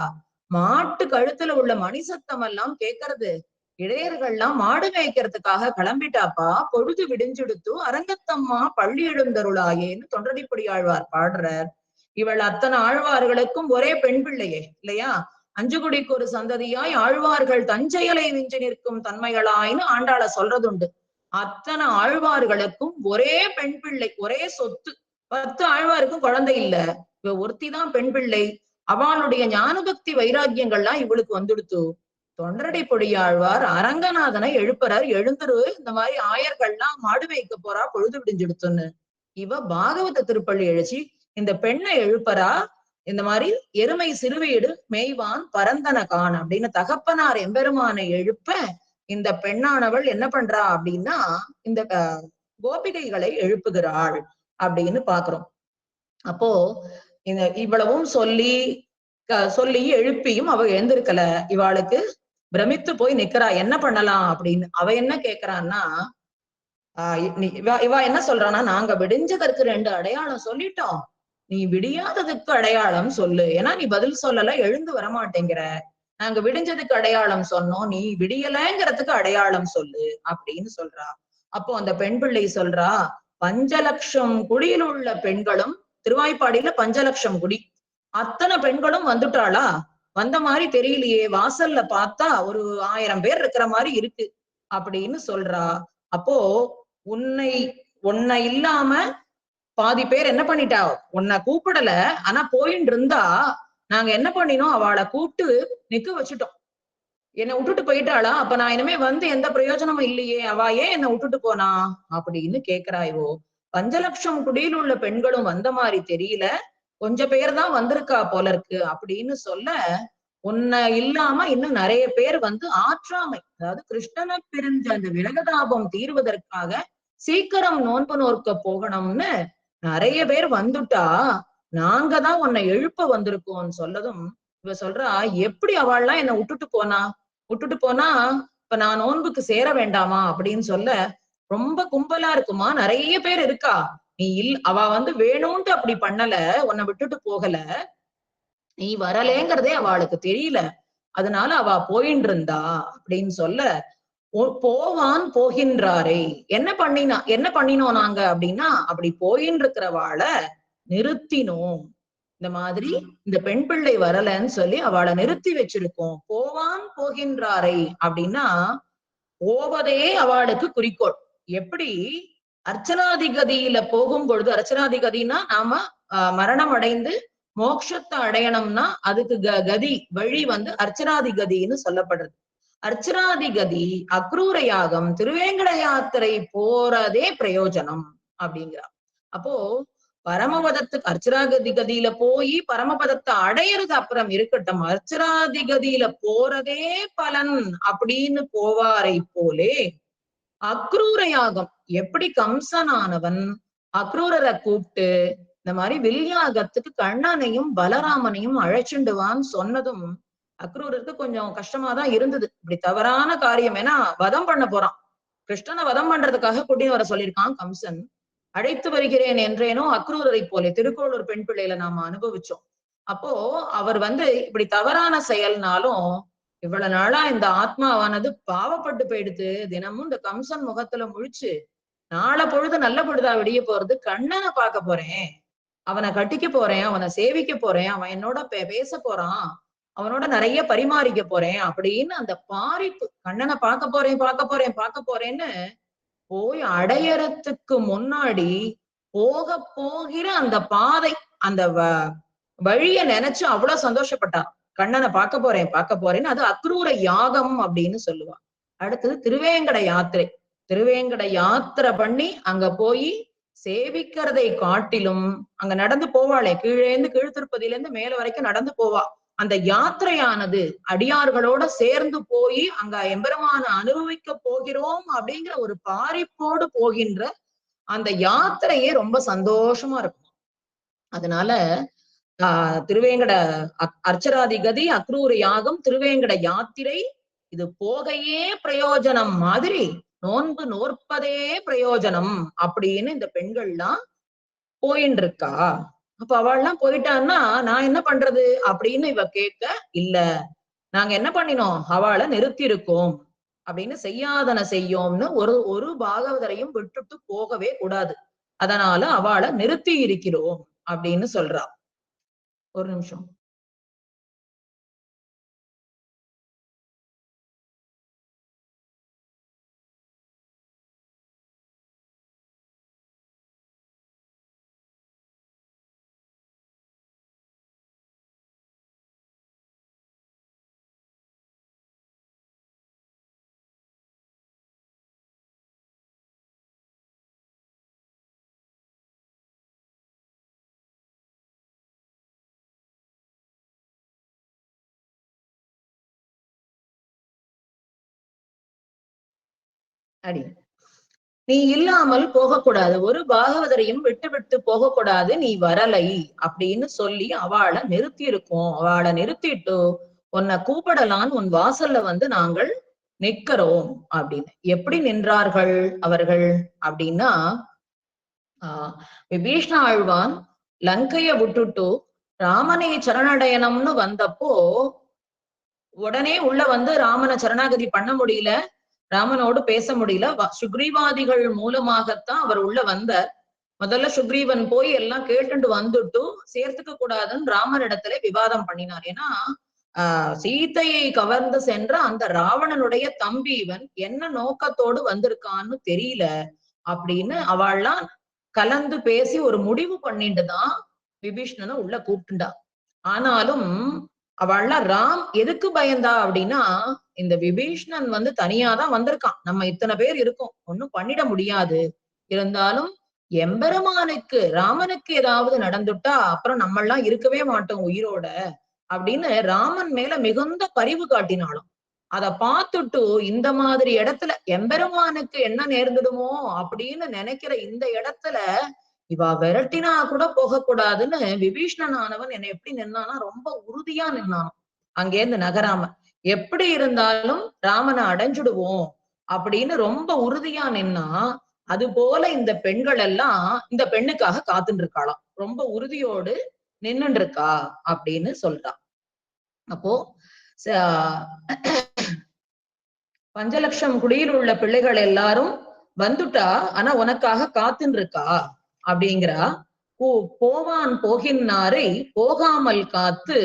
மாட்டு கழுத்துல உள்ள மணி சத்தம் எல்லாம் கேட்கறது. இடையர்கள்லாம் மாடு மேய்க்கிறதுக்காக கிளம்பிட்டாப்பா, பொழுது விடிஞ்செடுத்து அரங்கத்தம்மா பள்ளி எழுந்தருளாயேன்னு தொண்டரடிப்பொடி ஆழ்வார் பாடுறார். இவள் அத்தனை ஆழ்வார்களுக்கும் ஒரே பெண் பிள்ளையே இல்லையா? அஞ்சு குடிக்கு ஒரு சந்ததியாய் ஆழ்வார்கள் தஞ்சையலை விஞ்சி நிற்கும் தன்மைகளாயின்னு ஆண்டாள சொல்றதுண்டு. அத்தனை ஆழ்வார்களுக்கும் ஒரே பெண் பிள்ளை, ஒரே சொத்து. 10 ஆழ்வாருக்கும் குழந்தை இல்ல, இவ ஒருத்திதான் பெண் பிள்ளை. அவளுடைய ஞானபக்தி வைராக்கியங்கள்லாம் இவளுக்கு வந்துடுத்து. தொண்டரடிப்பொடியாழ்வார் அரங்கநாதனை எழுப்புறார், எழுந்துரு, இந்த மாதிரி ஆயர்கள்லாம் மாடு மேய்க்க போறா, பொழுது விடிஞ்சிடுத்துன்னு. இவ பாகவத திருப்பள்ளி எழுச்சி இந்த பெண்ணை எழுப்பறா. இந்த மாதிரி எருமை சிறுவீடு மேய்வான் பரந்தன கான் அப்படின்னு தகப்பனார் எம்பெருமானை எழுப்ப இந்த பெண்ணானவள் என்ன பண்றா அப்படின்னா இந்த கோபிகைகளை எழுப்புகிறாள் அப்படின்னு பாக்குறோம். அப்போ இந்த இவ்வளவும் சொல்லி எழுப்பியும் அவ எழுந்திருக்கல. இவாளுக்கு பிரமித்து போய் நிக்கிறா, என்ன பண்ணலாம் அப்படின்னு. அவ என்ன கேக்குறான்னா, இவ என்ன சொல்றான்னா, நாங்க விடிஞ்சதற்கு 2 அடையாளம் சொல்லிட்டோம், நீ விடியாததுக்கு அடையாளம் சொல்லு. ஏன்னா நீ பதில் சொல்லல, எழுந்து வரமாட்டேங்கிற. நாங்க விடிஞ்சதுக்கு அடையாளம் சொன்னோம், நீ விடியலைங்கிறதுக்கு அடையாளம் சொல்லு அப்படின்னு சொல்றா. அப்போ அந்த பெண் பிள்ளை சொல்றா, 5,00,000 குடியில் உள்ள பெண்களும், திருவாய்ப்பாடியில 5,00,000 குடி, அத்தனை பெண்களும் வந்துட்டாளா? வந்த மாதிரி தெரியலையே, வாசல்ல பார்த்தா ஒரு 1000 பேர் இருக்கிற மாதிரி இருக்கு அப்படின்னு சொல்றா. அப்போ உன்னை உன்னை இல்லாம பாதி பேர் என்ன பண்ணிட்டா, உன்னை கூப்பிடல, ஆனா போயின்னு இருந்தா நாங்க என்ன பண்ணினோம், அவளை கூப்பிட்டு நிக்க வச்சுட்டோம். என்னை விட்டுட்டு போயிட்டாளா? அப்ப நான் இனிமே வந்து எந்த பிரயோஜனமும் இல்லையே, அவ ஏன் என்னை விட்டுட்டு போனா அப்படின்னு கேக்குறாயோ. 5,00,000 குடியில் உள்ள பெண்களும் வந்த மாதிரி தெரியல, கொஞ்சம் பேர் தான் வந்திருக்கா போல இருக்கு அப்படின்னு சொல்ல, உன்னை இல்லாம இன்னும் நிறைய பேர் வந்து ஆற்றாமை, அதாவது கிருஷ்ணனை பிரிஞ்ச அந்த விரகதாபம் தீர்வதற்காக சீக்கிரம் நோன்பு நோக்க போகணும்னு நிறைய பேர் வந்துட்டா, நாங்க தான் உன்னை எழுப்ப வந்திருக்கோம்னு சொல்லதும் இவ சொல்றா, எப்படி அவள்லாம் என்னை விட்டுட்டு போனா இப்ப நான் நோன்புக்கு சேர வேண்டாமா அப்படின்னு சொல்ல, ரொம்ப கும்பலா இருக்குமா, நிறைய பேர் இருக்கா, நீ அவ வந்து வேணும்ட்டு அப்படி பண்ணல, உன்னை விட்டுட்டு போகல, நீ வரலேங்கிறதே அவளுக்கு தெரியல, அதனால அவ போயின்னு இருந்தா அப்படின்னு சொல்ல, போவான் போகின்றாரே, என்ன பண்ணினோம் நாங்க அப்படின்னா, அப்படி போயின்னு இருக்கிறவாளை நிறுத்தினோம். இந்த மாதிரி இந்த பெண் பிள்ளை வரலன்னு சொல்லி அவளை நிறுத்தி வச்சிருக்கோம். போவான் போகின்றாரை அப்படின்னா போவதே அவளுக்கு குறிக்கோள். எப்படி அர்ச்சனாதிகதியில போகும் பொழுது, அர்ச்சனாதிகதினா நாம மரணம் அடைந்து மோட்சத்தை அடையணும்னா அதுக்கு கதி வழி வந்து அர்ச்சனாதிகதின்னு சொல்லப்படுறது. அர்ச்சனாதிகதி அக்ரூர யாகம் திருவேங்கட யாத்திரை போறதே பிரயோஜனம் அப்படிங்கிறா. அப்போ பரமபதத்துக்கு அர்ச்சராதிகதியில போய் பரமபதத்தை அடையிறது அப்புறம் இருக்கட்டும், அர்ச்சராதிகதியில போறதே பலன் அப்படின்னு போவாரை போலே அக்ரூர யாகம், எப்படி கம்சனானவன் அக்ரூரரை கூப்பிட்டு இந்த மாதிரி வில்யாகத்துக்கு கண்ணனையும் பலராமனையும் அழைச்சுண்டுவான்னு சொன்னதும் அக்ரூருக்கு கொஞ்சம் கஷ்டமாதான் இருந்தது. இப்படி தவறான காரியம், ஏன்னா வதம் பண்ண போறான், கிருஷ்ணனை வதம் பண்றதுக்காக கூட்டின்னு வர சொல்லியிருக்கான் கம்சன். அழைத்து வருகிறேன் என்றேனோ அக்ரூரரை போலே திருக்கோளூர் பெண் பிள்ளையில நாம அனுபவிச்சோம். அப்போ அவர் வந்து இப்படி தவறான செயல்னாலும் இவ்வளவு நாளா இந்த ஆத்மாவானது பாவப்பட்டு போயிடுத்து, தினமும் இந்த கம்சன் முகத்துல முழிச்சு நாளை பொழுது நல்ல பொழுதா விடிய போறது, கண்ணனை பார்க்க போறேன், அவனை கட்டிக்க போறேன், அவனை சேவிக்க போறேன், அவன் என்னோட பேச போறான், அவனோட நிறைய பரிமாறிக்க போறேன் அப்படின்னு அந்த பாரிப்பு, கண்ணனை பார்க்க போறேன்னு போய் அடையறதுக்கு முன்னாடி போகிற அந்த பாதை, அந்த வழிய நினைச்சு அவ்வளவு சந்தோஷப்பட்டான். கண்ணனை பார்க்க போறேன்னு. அது அக்ரூர யாகம் அப்படின்னு சொல்லுவான். அடுத்தது திருவேங்கட யாத்திரை. திருவேங்கட யாத்திரை பண்ணி அங்க போய் சேவிக்கிறதை காட்டிலும், அங்க நடந்து போவாளே, கீழேந்து கீழ் திருப்பதியில இருந்து மேல வரைக்கும் நடந்து போவா, அந்த யாத்திரையானது அடியார்களோட சேர்ந்து போய் அங்க எம்பெருமான அனுபவிக்க போகிறோம் அப்படிங்கிற ஒரு பாரிப்போடு போகின்ற அந்த யாத்திரையே ரொம்ப சந்தோஷமா இருக்கும். அதனால திருவேங்கட அர்ச்சராதி கதி அக்ரூர யாகம் திருவேங்கட யாத்திரை இது போகையே பிரயோஜனம் மாதிரி நோன்பு நோற்பதே பிரயோஜனம் அப்படின்னு இந்த பெண்கள்லாம் போயின்னு இருக்கா. அப்ப அவள்லாம் போயிட்டான்னா நான் என்ன பண்றது அப்படின்னு இவ கேட்க, இல்ல நாங்க என்ன பண்ணினோம் அவளை நிறுத்தி இருக்கோம் அப்படின்னு செய்யாதன செய்யோம்னு ஒரு பாகவதரையும் விட்டுட்டு போகவே கூடாது. அதனால அவளை நிறுத்தி இருக்கிறோம் அப்படின்னு சொல்றா. ஒரு நிமிஷம். அடி நீ இல்லாமல் போகக்கூடாது, ஒரு பாகவதரையும் விட்டு விட்டு போகக்கூடாது, நீ வரலை அப்படின்னு சொல்லி அவளை நிறுத்தி இருக்கோம். அவளை நிறுத்திட்டு உன்னை கூப்பிடலான்னு உன் வாசல்ல வந்து நாங்கள் நிக்கிறோம் அப்படின்னு. எப்படி நின்றார்கள் அவர்கள் அப்படின்னா, விபீஷ்ண ஆழ்வான் லங்கைய விட்டுட்டு ராமனை சரணடையணும்னு வந்தப்போ உடனே உள்ள வந்து ராமனை சரணாகதி பண்ண முடியல, ராமனோடு பேச முடியல. சுக்ரீவாதிகள் மூலமாகத்தான் அவர் உள்ள வந்தார். முதல்ல சுக்ரீவன் போய் எல்லாம் கேட்டுட்டு வந்துட்டு சேர்த்துக்க கூடாதுன்னு ராமர் இடத்துல விவாதம் பண்ணினார். ஏன்னா சீதையை கவர்ந்து சென்ற அந்த ராவணனுடைய தம்பி இவன் என்ன நோக்கத்தோடு வந்திருக்கான்னு தெரியல அப்படின்னு அவள்லாம் கலந்து பேசி ஒரு முடிவு பண்ணிட்டுதான் விபீஷ்ணனை உள்ள கூப்பிட்டுண்டா. ஆனாலும் அவள்லாம் ராம் எதுக்கு பயந்தா அப்படின்னா, இந்த விபீஷ்ணன் வந்து தனியாதான் வந்திருக்கான், நம்ம இத்தனை பேர் இருக்கோம், ஒண்ணும் பண்ணிட முடியாது. இருந்தாலும் எம்பெருமானுக்கு ராமனுக்கு ஏதாவது நடந்துட்டா அப்புறம் நம்மெல்லாம் இருக்கவே மாட்டோம் உயிரோட அப்படின்னு ராமன் மேல மிகுந்த பரிவு காட்டினாலும், அத பார்த்துட்டு இந்த மாதிரி இடத்துல எம்பெருமானுக்கு என்ன நேர்ந்துடுமோ அப்படின்னு நினைக்கிற இந்த இடத்துல இவா விரட்டினா கூட போகக்கூடாதுன்னு விபீஷ்ணனானவன் என்னை எப்படி நின்னானா ரொம்ப உறுதியா நின்னான். அங்கேருந்து நகராம எப்படி இருந்தாலும் ராமனை அடைஞ்சுடுவோம் அப்படின்னு ரொம்ப உறுதியா நின்னா. அது போல இந்த பெண்கள் எல்லாம் இந்த பெண்ணுக்காக காத்துட்டு இருக்காளாம், ரொம்ப உறுதியோடு நின்னுட்டு இருக்கா அப்படின்னு சொல்றா. அப்போ பஞ்சலட்சம் குடியில் உள்ள பிள்ளைகள் எல்லாரும் வந்துட்டா, ஆனா உனக்காக காத்துன்னு இருக்கா அப்படிங்கிறா. போவான் போகின்னாரை போகாமல் காத்து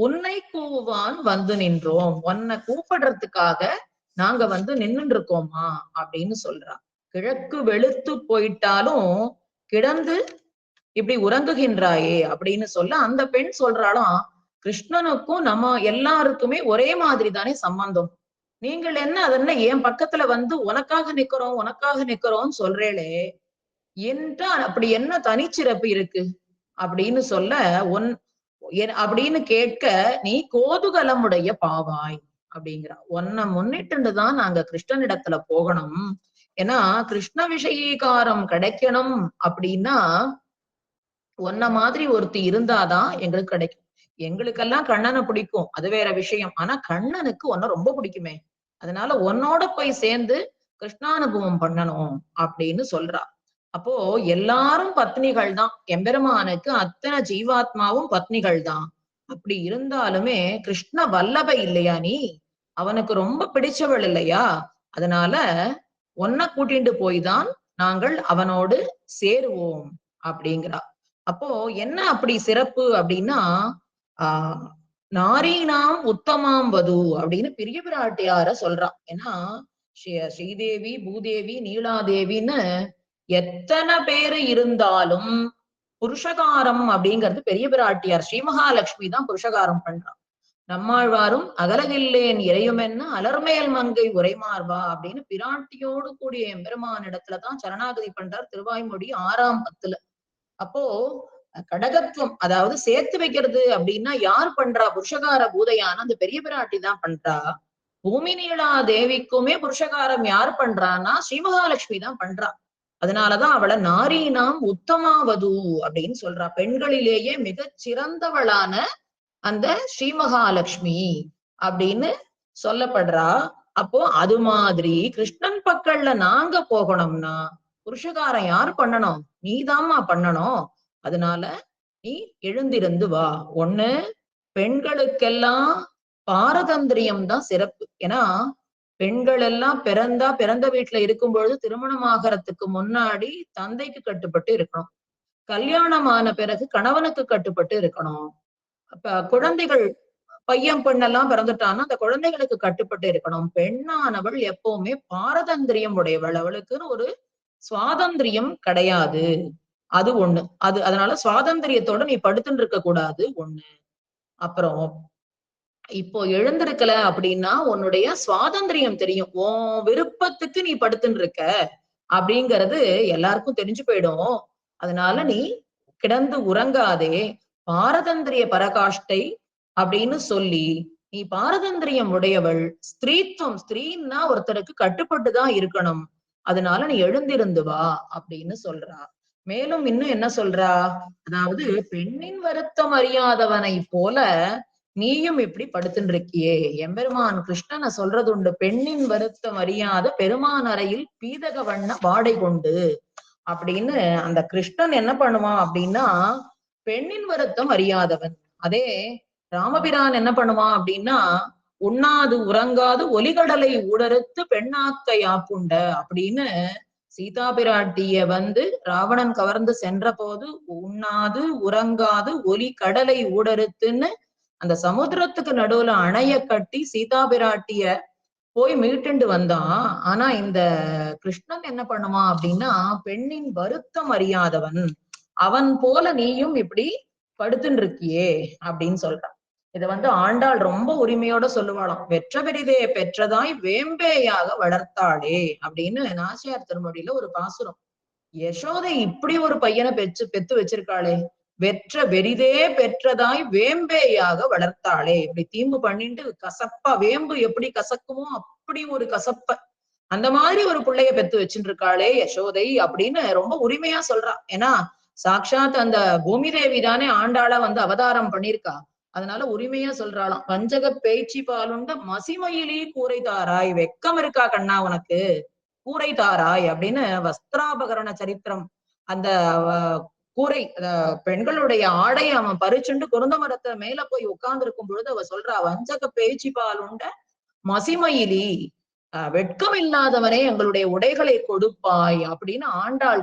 உன்னை கூவான் வந்து நின்றோம், உன்னை கூப்பிடுறதுக்காக நாங்க வந்து நின்னுட்டு இருக்கோமா அப்படின்னு சொல்றா. கிழக்கு வெளுத்து போயிட்டாலும் கிடந்து இப்படி உறங்குகின்றாயே அப்படின்னு சொல்ல அந்த பெண் சொல்றாளாம், கிருஷ்ணனுக்கும் நம்ம எல்லாருக்குமே ஒரே மாதிரி தானே சம்பந்தம், நீங்கள் என்ன அதென்ன என் பக்கத்துல வந்து உனக்காக நிக்கிறோம் உனக்காக நிக்கிறோம்னு சொல்றேளே, என்றால் அப்படி என்ன தனிச்சிறப்பு இருக்கு அப்படின்னு சொல்ல, அப்படின்னு கேட்க நீ கோதுகலமுடைய பாவாய் அப்படிங்கிறா. உன்னை முன்னிட்டுதான் நாங்க கிருஷ்ணனிடத்துல போகணும். ஏன்னா கிருஷ்ண விஷயீகாரம் கிடைக்கணும் அப்படின்னா உன்ன மாதிரி ஒருத்தி இருந்தாதான் எங்களுக்கு கிடைக்கும். எங்களுக்கெல்லாம் கண்ணனை பிடிக்கும், அது வேற விஷயம். ஆனா கண்ணனுக்கு உன்ன ரொம்ப பிடிக்குமே, அதனால உன்னோட போய் சேர்ந்து கிருஷ்ணானுபவம் பண்ணணும் அப்படின்னு சொல்றா. அப்போ எல்லாரும் பத்னிகள் தான், எம்பெருமானுக்கு அத்தனை ஜீவாத்மாவும் பத்னிகள் தான். அப்படி இருந்தாலுமே கிருஷ்ண வல்லபை இல்லையா நீ, அவனுக்கு ரொம்ப பிடிச்சவள் இல்லையா, அதனால ஒன்ன கூட்டிட்டு போய்தான் நாங்கள் அவனோடு சேருவோம் அப்படிங்கிறா. அப்போ என்ன அப்படி சிறப்பு அப்படின்னா, நாரீனாம் உத்தமாம் வது அப்படின்னு பெரிய பிராட்டியார சொல்றான். ஏன்னா ஸ்ரீதேவி பூதேவி நீலாதேவின்னு எத்தனை பேரு இருந்தாலும் புருஷகாரம் அப்படிங்கிறது பெரிய பிராட்டியார் ஸ்ரீ மகாலட்சுமி தான் புருஷகாரம் பண்றான். நம்மாழ்வாரும் அகலகில்லேன் இறையுமென்ன அலர்மேல் மங்கை உரைமார்வா அப்படின்னு பிராட்டியோடு கூடிய எம்பெருமான் இடத்துலதான் சரணாகதி பண்றார் திருவாய்மொழி 6ஆம் பத்துல. அப்போ கடகத்துவம், அதாவது சேர்த்து வைக்கிறது அப்படின்னா யார் பண்றா? புருஷகார பூதையான அந்த பெரிய பிராட்டி தான் பண்றா. பூமி நீலா தேவிக்குமே புருஷகாரம் யார் பண்றான்னா ஸ்ரீ மகாலட்சுமி தான் பண்றா. அதனாலதான் அவளை நாரீனாம் உத்தமாவது அப்படின்னு சொல்றா. பெண்களிலேயே மிகச் சிறந்தவளான அந்த ஸ்ரீ மகாலட்சுமி அப்படின்னு சொல்லப்படுறா. அப்போ அது மாதிரி கிருஷ்ணன் பக்கல்ல நாங்க போகணும்னா புருஷகாரம் யார் பண்ணணும்? நீதாம்மா பண்ணணும். அதனால நீ எழுந்திருந்து வா. ஒண்ணு, பெண்களுக்கெல்லாம் பாரதந்திரியம் தான் சிறப்பு. ஏன்னா பெண்கள் எல்லாம் பிறந்த வீட்டுல இருக்கும் பொழுது திருமணம் ஆகிறதுக்கு முன்னாடி தந்தைக்கு கட்டுப்பட்டு இருக்கணும். கல்யாணமான பிறகு கணவனுக்கு கட்டுப்பட்டு இருக்கணும். அப்ப குழந்தைகள் பையன் பெண்ணெல்லாம் பிறந்துட்டான்னா அந்த குழந்தைகளுக்கு கட்டுப்பட்டு இருக்கணும். பெண்ணானவள் எப்பவுமே பாரதந்திரியம் உடையவள். அவளுக்குன்னு ஒரு சுவாதந்திரியம் கிடையாது. அது ஒண்ணு. அதனால சுவாதந்திரியத்தோட நீ படுத்துட்டு இருக்க கூடாது ஒண்ணு. அப்புறம் இப்போ எழுந்திருக்கல அப்படின்னா உன்னுடைய சுவாதந்திரியம் தெரியும். உன் விருப்பத்துக்கு நீ படுத்துட்டு இருக்க அப்படிங்கிறது எல்லாருக்கும் தெரிஞ்சு போயிடும். அதனால நீ கிடந்து உறங்காதே. பாரதந்திரிய பரகாஷ்டை அப்படின்னு சொல்லி நீ பாரதந்திரியம் உடையவள். ஸ்திரீத்துவம், ஸ்திரீன்னா ஒருத்தருக்கு கட்டுப்பட்டுதான் இருக்கணும். அதனால நீ எழுந்திருந்து வா அப்படின்னு சொல்றா. மேலும் இன்னும் என்ன சொல்றா? அதாவது பெண்ணின் வருத்தம் அறியாதவனை போல நீயும் இப்படி படுத்துட்டு இருக்கியே. எம்பெருமான் கிருஷ்ணனை சொல்றது உண்டு. பெண்ணின் வருத்தம் அறியாத பெருமான் அறையில் பீதக வண்ண வாடை கொண்டு அப்படின்னு. அந்த கிருஷ்ணன் என்ன பண்ணுவான் அப்படின்னா பெண்ணின் வருத்தம் அறியாதவன். அதே ராமபிரான் என்ன பண்ணுவான் அப்படின்னா உண்ணாது உறங்காது ஒலிகடலை ஊடறுத்து பெண்ணாக்கை ஆப்புண்ட அப்படின்னு சீதா பிராட்டிய ராவணன் கவர்ந்து சென்ற போது உண்ணாது உறங்காது ஒலி கடலை ஊடறுத்துன்னு அந்த சமுத்திரத்துக்கு நடுவுல அணைய கட்டி சீதா பிராட்டிய போய் மீட்டுண்டு வந்தான். ஆனா இந்த கிருஷ்ணன் என்ன பண்ணுவான் அப்படின்னா பெண்ணின் வருத்தம் அறியாதவன். அவன் போல நீயும் இப்படி படுத்துட்டு இருக்கியே அப்படின்னு சொல்றான். இத ஆண்டாள் ரொம்ப உரிமையோட சொல்லுவாளாம். வெற்ற பெரிதே பெற்றதாய் வேம்பேயாக வளர்த்தாளே அப்படின்னு நாச்சியார் திருமொழியில ஒரு பாசுரம். யசோதை இப்படி ஒரு பையனை பெத்து வச்சிருக்காளே. வெற்ற வெறிதே பெற்றதாய் வேம்பேயாக வளர்த்தாளே. இப்படி தீம்பு பண்ணிட்டு கசப்பா, வேம்பு எப்படி கசக்குமோ அப்படி ஒரு கசப்ப அந்த மாதிரி ஒரு பிள்ளைய பெத்து வச்சுட்டு இருக்காளே யசோதை அப்படின்னு ரொம்ப உரிமையா சொல்றா. ஏன்னா சாட்சாத் அந்த பூமி தேவி தானே ஆண்டாளா அவதாரம் பண்ணிருக்கா. அதனால உரிமையா சொல்றாளாம். வஞ்சக பேச்சு பாலுண்ட மசிமயிலி கூரை தாராய். வெக்கம் இருக்கா கண்ணா உனக்கு? கூரை தாராய் அப்படின்னு வஸ்திராபகரண சரித்திரம். அந்த கூரை பெண்களுடைய ஆடை அவன் பறிச்சுண்டு குருந்த மரத்தை மேல போய் உட்கார்ந்து இருக்கும் பொழுது அவ சொல்றா, வஞ்சக பேச்சு பாலுண்ட மசிமயிலி, வெட்கம் இல்லாதவனே எங்களுடைய உடைகளை கொடுப்பாய் அப்படின்னு ஆண்டாள்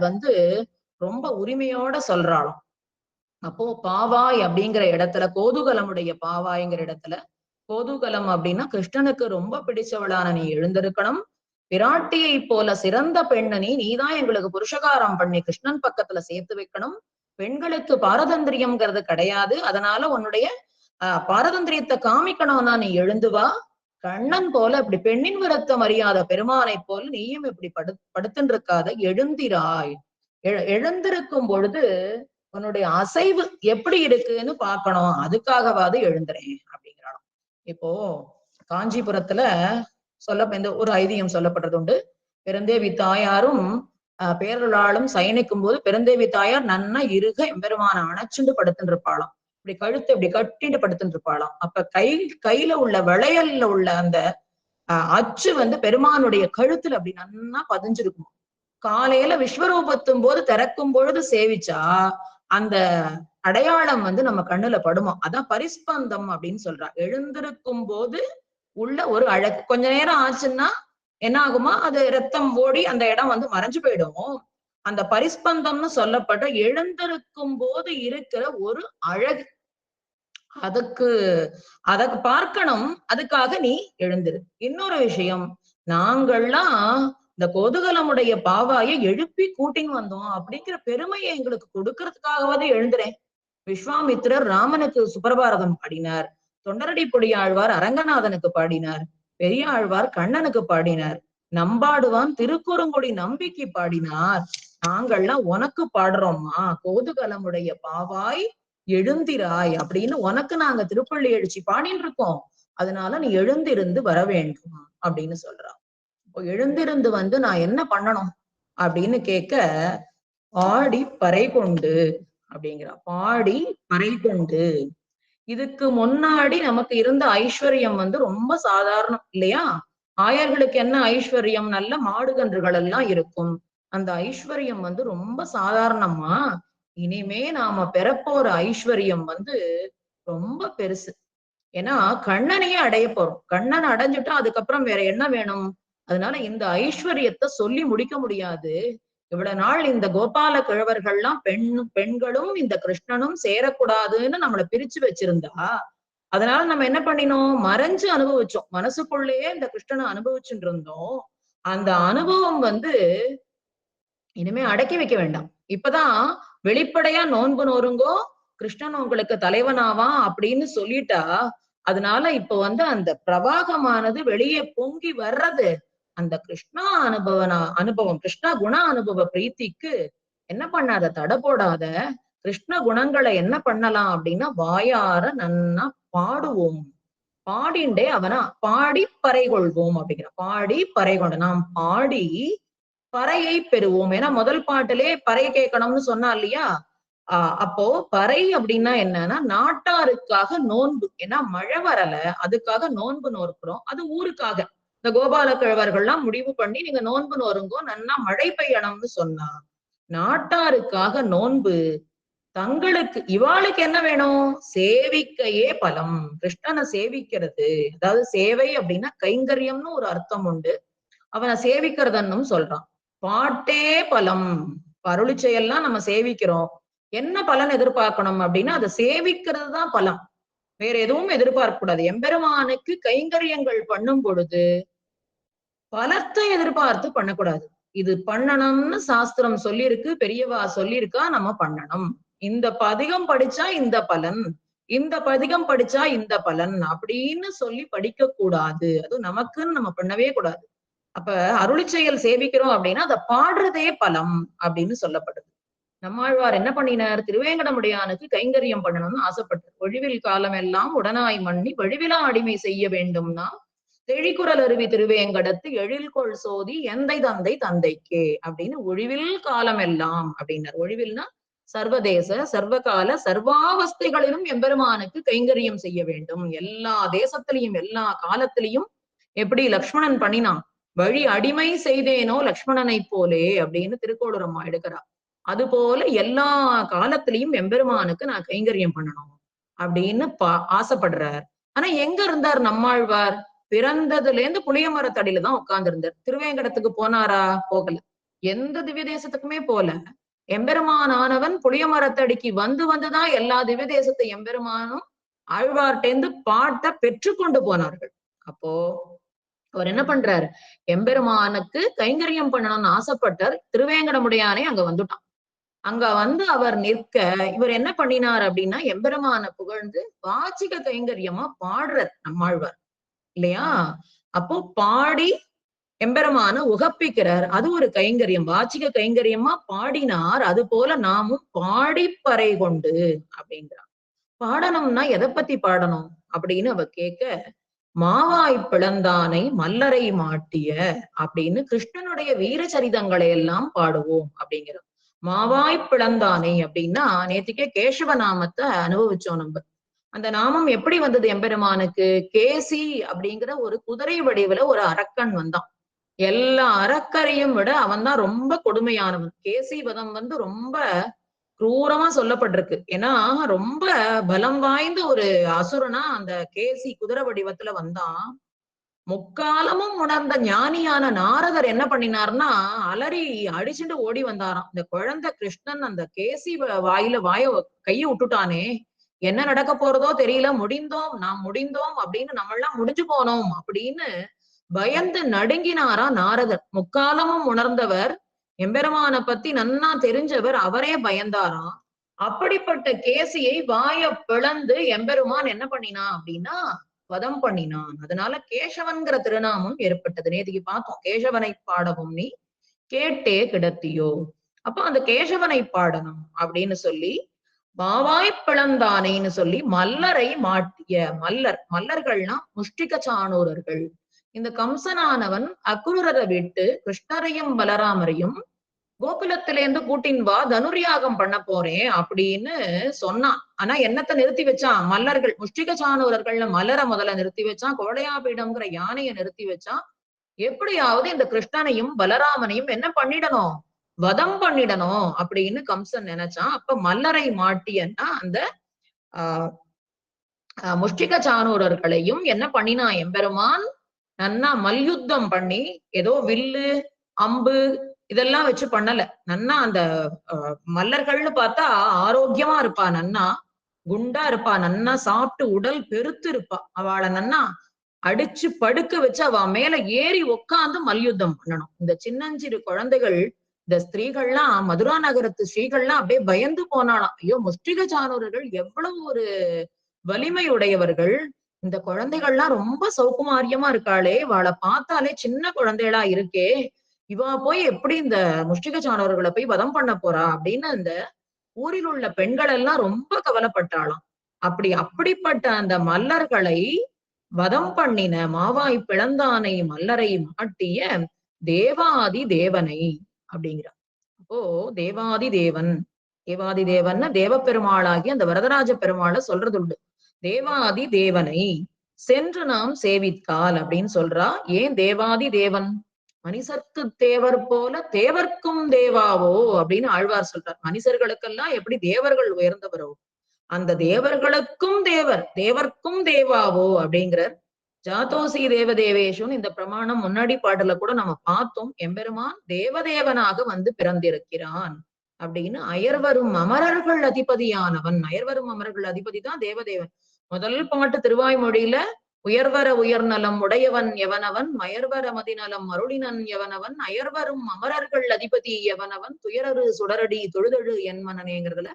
ரொம்ப உரிமையோட சொல்றாளாம். அப்போ பாவாய் அப்படிங்கிற இடத்துல, கோதுகலமுடைய பாவாய்ங்கிற இடத்துல, கோதுகலம் அப்படின்னா கிருஷ்ணனுக்கு ரொம்ப பிடிச்சவளான நீ எழுந்திருக்கணும். பிராட்டியை போல சிறந்த பெண்ணனி நீதான் எங்களுக்கு புருஷகாரம் பண்ணி கிருஷ்ணன் பக்கத்துல சேர்த்து வைக்கணும். பெண்களுக்கு பாரதந்திரியம்ங்கிறது கிடையாது. அதனால உன்னுடைய பாரதந்திரியத்தை காமிக்கணும்னா நீ எழுந்து வா. கண்ணன் போல இப்படி பெண்ணின் வருத்தம் அறியாத பெருமானை போல நீயும் இப்படி படுத்துன்னு இருக்காத, எழுந்திராய். எழுந்திருக்கும் பொழுது உன்னுடைய அசைவு எப்படி இருக்குன்னு பார்க்கணும். அதுக்காகவாது எழுந்துறேன் அப்படிங்கிறான். இப்போ காஞ்சிபுரத்துல இந்த ஒரு ஐதியம் சொல்லப்படுறது உண்டு. பெருந்தேவி தாயாரும் பேரலாளும் சயனிக்கும் போது பெருந்தேவி தாயார் நன்னா இருக எம்பெருமான அணைச்சுண்டு படுத்துட்டு இருப்பாளாம். இப்படி கழுத்து இப்படி கட்டிட்டு படுத்துட்டு இருப்பாளாம். அப்ப கையில உள்ள விளையல்ல உள்ள அந்த அச்சு பெருமானுடைய கழுத்துல அப்படி நன்னா பதிஞ்சிருக்கும். காலையில விஸ்வரூபத்தும் போது திறக்கும் பொழுது சேவிச்சா அந்த அடையாளம் நம்ம கண்ணுல படுமா. அதான் பரிஸ்பந்தம் அப்படின்னு சொல்றா. எழுந்திருக்கும் போது உள்ள ஒரு அழகு. கொஞ்ச நேரம் ஆச்சுன்னா என்ன ஆகுமா, அது ரத்தம் ஓடி அந்த இடம் மறைஞ்சு போயிடும். அந்த பரிஸ்பந்தம்னு சொல்லப்பட்ட எழுந்திருக்கும் போது இருக்கிற ஒரு அழகு, அதை பார்க்கணும். அதுக்காக நீ எழுந்திரு. இன்னொரு விஷயம், நாங்கள்லாம் இந்த கோதுகலமுடைய பாவாயை எழுப்பி கூட்டின்னு வந்தோம் அப்படிங்கிற பெருமையை எங்களுக்கு கொடுக்கறதுக்காகவாது எழுந்துறேன். விஸ்வாமித்திரர் ராமனுக்கு சுப்பிரபாரதம் பாடினார். தொண்டரடி பொடியாழ்வார் அரங்கநாதனுக்கு பாடினார். பெரியாழ்வார் கண்ணனுக்கு பாடினார். நம்பாடுவான் திருக்குறுங்குடி நம்பிக்கை பாடினார். நாங்கள்லாம் உனக்கு பாடுறோம்மா, கோதுகலமுடைய பாவாய் எழுந்திராய் அப்படின்னு உனக்கு நாங்க திருப்பள்ளி எழுச்சி பாடின்னு இருக்கோம். அதனால நீ எழுந்திருந்து வர வேண்டும் அப்படின்னு சொல்றா. இப்போ எழுந்திருந்து வந்து நான் என்ன பண்ணணும் அப்படின்னு கேட்க, பாடி பறை கொண்டு அப்படிங்கிறா. பாடி பறை கொண்டு. இதுக்கு முன்னாடி நமக்கு இருந்த ஐஸ்வர்யம் வந்து ரொம்ப சாதாரணம் இல்லையா? ஆயர்களுக்கு என்ன ஐஸ்வர்யம்? நல்ல மாடுகன்றுகள் எல்லாம் இருக்கும். அந்த ஐஸ்வர்யம் வந்து ரொம்ப சாதாரணமா. இனிமே நாம பெறப்போற ஐஸ்வர்யம் வந்து ரொம்ப பெருசு. ஏன்னா கண்ணனையே அடைய போறோம். கண்ணன் அடைஞ்சுட்டா அதுக்கப்புறம் வேற என்ன வேணும்? அதனால இந்த ஐஸ்வர்யத்தை சொல்லி முடிக்க முடியாது. இவ்வளவு நாள் இந்த கோபால கிழவர்கள்லாம் பெண்களும் இந்த கிருஷ்ணனும் சேரக்கூடாதுன்னு நம்மளை பிரிச்சு வச்சிருந்தா, அதனால நம்ம என்ன பண்ணினோம்? மறைஞ்சு அனுபவிச்சோம். மனசுக்குள்ளேயே இந்த கிருஷ்ணனை அனுபவிச்சுட்டு இருந்தோம். அந்த அனுபவம் வந்து இனிமே அடக்கி வைக்க வேண்டாம். இப்பதான் வெளிப்படையா நோன்பு நோருங்கோ, கிருஷ்ணன் உங்களுக்கு தலைவனாவான் அப்படின்னு சொல்லிட்டா, அதனால இப்ப வந்து அந்த பிரவாகமானது வெளியே பொங்கி வர்றது அந்த கிருஷ்ணா அனுபவம் கிருஷ்ண குண அனுபவ பிரீத்திக்கு என்ன பண்ணாத, தடை போடாத. கிருஷ்ண குணங்களை என்ன பண்ணலாம் அப்படின்னா வாயார நன்னா பாடுவோம். பாடிண்டே அவனா பாடி பறை கொள்வோம் அப்படிங்கிற. பாடி பறை கொண்ட நாம் பாடி பறையை பெறுவோம். ஏன்னா முதல் பாட்டிலே பறை கேட்கணும்னு சொன்னா இல்லையா? அப்போ பறை அப்படின்னா என்னன்னா நாட்டாருக்காக நோன்பு. ஏன்னா மழை வரல, அதுக்காக நோன்பு நோக்கிறோம். அது ஊருக்காக. இந்த கோபால கிழவர்கள்லாம் முடிவு பண்ணி நீங்க நோன்பு நோருங்கோ, நன்னா மழை பெய்யணும்னு சொன்னா நாட்டாருக்காக நோன்பு. தங்களுக்கு இவாளுக்கு என்ன வேணும்? சேவிக்கையே பலம். கிருஷ்ணனை சேவிக்கிறது. அதாவது சேவை அப்படின்னா கைங்கரியம்னு ஒரு அர்த்தம் உண்டு. அவனை சேவிக்கிறதுன்னு சொல்றான். பாட்டே பலம். அருளி செயல்லாம் நம்ம சேவிக்கிறோம். என்ன பலன் எதிர்பார்க்கணும் அப்படின்னா அதை சேவிக்கிறது தான் பலம். வேற எதுவும் எதிர்பார்க்க கூடாது. எம்பெருமானுக்கு கைங்கரியங்கள் பண்ணும் பொழுது பலத்தை எதிர்பார்த்து பண்ணக்கூடாது. இது பண்ணணும்னு சாஸ்திரம் சொல்லியிருக்கு, பெரியவா சொல்லியிருக்கா, நம்ம பண்ணணும். இந்த பதிகம் படிச்சா இந்த பலன், இந்த பதிகம் படிச்சா இந்த பலன் அப்படின்னு சொல்லி படிக்க கூடாது. அது நமக்குன்னு நம்ம பண்ணவே கூடாது. அப்ப அருளி செயல் சேவிக்கிறோம் அப்படின்னா அதை பாடுறதே பலம் அப்படின்னு சொல்லப்படுது. நம்மாழ்வார் என்ன பண்ணினார்? திருவேங்கடமுடையானுக்கு கைங்கரியம் பண்ணணும்னு ஆசைப்பட்டார். ஒழிவில் காலம் எல்லாம் உடனாய் மண்ணி வழிவிலா அடிமை செய்ய வேண்டும்னா தெழிக்குறள் அருவி திருவேங்கடத்து எழில்கொள் சோதி எந்தை தந்தை தந்தைக்கே அப்படின்னு ஒழிவில் காலம் எல்லாம் அப்படின்னார். ஒழிவில்னா சர்வதேச சர்வகால சர்வாவஸ்தைகளிலும் எம்பெருமானுக்கு கைங்கரியம் செய்ய வேண்டும். எல்லா தேசத்திலையும் எல்லா காலத்திலையும் எப்படி லக்ஷ்மணன் பண்ணினான், வழி அடிமை செய்தேனோ லக்ஷ்மணனை போலே அப்படின்னு திருக்கோளூரம்மா எடுக்கிறார். அது போல எல்லா காலத்திலையும் எம்பெருமானுக்கு நான் கைங்கரியம் பண்ணணும் அப்படின்னு ஆசைப்படுறார். ஆனா எங்க இருந்தார் நம்மாழ்வார்? பிறந்ததுல இருந்து புளிய மரத்தடியில தான் உட்கார்ந்து இருந்தார். திருவேங்கடத்துக்கு போனாரா? போகல. எந்த திவ்ய தேசத்துக்குமே போல. எம்பெருமான் ஆனவன் புளிய மரத்தடிக்கு வந்து வந்துதான் எல்லா திவ்ய தேசத்தை எம்பெருமானும் ஆழ்வார்ட்டேந்து பாட்ட பெற்று கொண்டு போனார்கள். அப்போ அவர் என்ன பண்றாரு? எம்பெருமானுக்கு கைங்கரியம் பண்ணணும்னு ஆசைப்பட்டார். திருவேங்கடமுடையானே அங்க வந்துட்டான். அங்க வந்து அவர் நிற்க இவர் என்ன பண்ணினார் அப்படின்னா எம்பெருமான புகழ்ந்து வாச்சிக கைங்கரியமா பாடுறார் நம்மாழ்வார் இல்லையா? அப்போ பாடி எம்பெருமான உகப்பிக்கிறார். அது ஒரு கைங்கரியம். வாச்சிக கைங்கரியமா பாடினார். அது போல நாமும் பாடிப்பறை கொண்டு அப்படின்றார். பாடணும்னா எதை பத்தி பாடணும் அப்படின்னு அவ கேட்க, மாவாய் பிளந்தானை மல்லரை மாட்டிய அப்படின்னு கிருஷ்ணனுடைய வீர சரிதங்களை எல்லாம் பாடுவோம் அப்படிங்கிறோம். மாவாய் பிளந்தானை அப்படின்னா நேத்திக்கே கேசவ நாமத்தை அனுபவிச்சோம் நம்ம. அந்த நாமம் எப்படி வந்தது எம்பெருமானுக்கு? கேசி அப்படிங்கிற ஒரு குதிரை வடிவுல ஒரு அரக்கன் வந்தான். எல்லா அரக்கரையும் விட அவன் தான் ரொம்ப கொடுமையானவன். கேசி வதம் வந்து ரொம்ப குரூரமா சொல்லப்பட்டிருக்கு. ஏன்னா ரொம்ப பலம் வாய்ந்த ஒரு அசுரனா அந்த கேசி குதிரை வடிவத்துல வந்தான். முக்காலமும் உணர்ந்த ஞானியான நாரதர் என்ன பண்ணினார்னா அலறி அடிச்சுட்டு ஓடி வந்தாராம். இந்த குழந்தை கிருஷ்ணன் அந்த கேசி வாயில கையை விட்டுட்டானே, என்ன நடக்க போறதோ தெரியல, முடிந்தோம் நாம் முடிந்தோம் அப்படின்னு நம்ம எல்லாம் முடிஞ்சு போனோம் அப்படின்னு பயந்து நடுங்கினாரா நாரதர். முக்காலமும் உணர்ந்தவர், எம்பெருமான பத்தி நன்னா தெரிஞ்சவர், அவரே பயந்தாராம். அப்படிப்பட்ட கேசியை வாய பிளந்து எம்பெருமான் என்ன பண்ணினான் அப்படின்னா வதம் பண்ணினான். அதனால கேசவன்கிற திருநாமம் ஏற்பட்டது. நேதிக்கு பார்த்தோம். கேசவனை பாடவும் நீ கேட்டே கிடத்தியோ. அப்ப அந்த கேசவனை பாடணும் அப்படின்னு சொல்லி மாவாய் பிளந்தானைன்னு சொல்லி மல்லரை மாட்டிய மல்லர்கள்னா முஷ்டிக சாணூரர்கள். இந்த கம்சனானவன் அக்ரூரரை விட்டு கிருஷ்ணரையும் பலராமரையும் கோகுலத்திலேருந்து கூட்டின் வா தனுர்யாகம் பண்ண போறேன் அப்படின்னு சொன்னான். ஆனா என்னத்தை நிறுத்தி வச்சான்? மல்லர்கள் முஷ்டிக சாணூரர்கள்னு மல்லரை முதல்ல நிறுத்தி வச்சான். கோடையாபீடம்ங்கிற யானையை நிறுத்தி வச்சான். எப்படியாவது இந்த கிருஷ்ணனையும் பலராமனையும் என்ன பண்ணிடணும்? வதம் பண்ணிடணும் அப்படின்னு கம்சன் நினைச்சான். அப்ப மல்லரை மாட்டியன்னா அந்த ஆஹ் முஷ்டிக சாணூரர்களையும் என்ன பண்ணினா எம்பெருமான் நன்னா மல்யுத்தம் பண்ணி, ஏதோ வில்லு அம்பு இதெல்லாம் வச்சு பண்ணல. நன்னா அந்த மல்லர்கள்னு பார்த்தா ஆரோக்கியமா இருப்பா, நன்னா குண்டா இருப்பா, நன்னா சாப்பிட்டு உடல் பெருத்து இருப்பா. அவளை நன்னா அடிச்சு படுக்க வச்சு அவ மேல ஏறி உக்காந்து மல்யுத்தம் பண்ணணும். இந்த சின்னஞ்சிறு குழந்தைகள், இந்த ஸ்திரீகள்லாம், மதுரா நகரத்து ஸ்திரீகள்லாம் அப்படியே பயந்து போனாலாம். ஐயோ, முஷ்டிக சாணூரர்கள் எவ்வளவு ஒரு வலிமை உடையவர்கள். இந்த குழந்தைகள்லாம் ரொம்ப சௌகுமாரியமா இருக்காளே, இவாளை பார்த்தாலே சின்ன குழந்தைகளா இருக்கே, இவா போய் எப்படி இந்த முஷ்டிக சாணவர்களை போய் வதம் பண்ண போறா அப்படின்னு அந்த ஊரில் உள்ள பெண்கள் எல்லாம் ரொம்ப கவலைப்பட்டாளாம். அப்படிப்பட்ட அந்த மல்லர்களை வதம் பண்ணின மாவாய் பிளந்தானை மல்லரை மாட்டிய தேவாதி தேவனை அப்படிங்கிறார். அப்போ தேவாதி தேவன், தேவாதி தேவன்னா தேவ பெருமாளாகி அந்த வரதராஜ பெருமாளை சொல்றது உண்டு. தேவாதி தேவனை சென்று நாம் சேவித்தால் அப்படின்னு சொல்றா. ஏன் தேவாதி தேவன்? மனிதர்க்கு தேவர் போல தேவர்க்கும் தேவாவோ அப்படின்னு ஆழ்வார் சொல்றார். மனிதர்களுக்கெல்லாம் எப்படி தேவர்கள் உயர்ந்தவரோ அந்த தேவர்களுக்கும் தேவர், தேவர்க்கும் தேவாவோ அப்படிங்கிறார். ஜாதோசி தேவதேவேஷுன்னு இந்த பிரமாணம் முன்னாடி பாடல கூட நம்ம பார்த்தோம். எம்பெருமான் தேவதேவனாக வந்து பிறந்திருக்கிறான் அப்படின்னு. அயர்வரும் அமரர்கள் அதிபதியானவன், அயர்வரும் அமரர்கள் அதிபதி தான் தேவதேவன். முதல் பாட்டு திருவாய்மொழியில உயர்வர உயர்நலம் உடையவன் எவனவன், மயர்வர மதிநலம் அருளினன் எவனவன், அயர்வரும் அமரர்கள் அதிபதி எவனவன், துயரரு சுடரடி தொழுதழு என் மனநேங்கிறதுல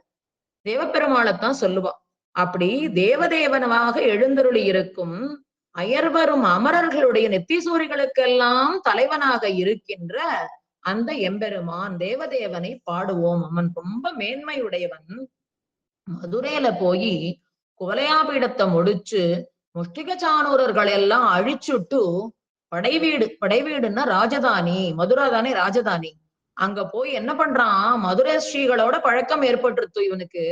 தேவப்பெருமாளைத்தான் சொல்லுவா. அப்படி தேவதேவனமாக எழுந்தருளி இருக்கும் அயர்வரும் அமரர்களுடைய நெத்திசூரிகளுக்கெல்லாம் தலைவனாக இருக்கின்ற அந்த எம்பெருமான் தேவதேவனை பாடுவோம். அவன் ரொம்ப மேன்மையுடையவன். மதுரையில போய் குவலையாபீடத்தை முடிச்சு முஷ்டிக சாணூரர்கள் எல்லாம் அழிச்சுட்டு படைவீடுன்னா ராஜதானி, மதுரா தானே ராஜதானி. அங்க போய் என்ன பண்றான்? மதுரை ஸ்ரீகளோட பழக்கம் ஏற்பட்டுருத்து இவனுக்கு.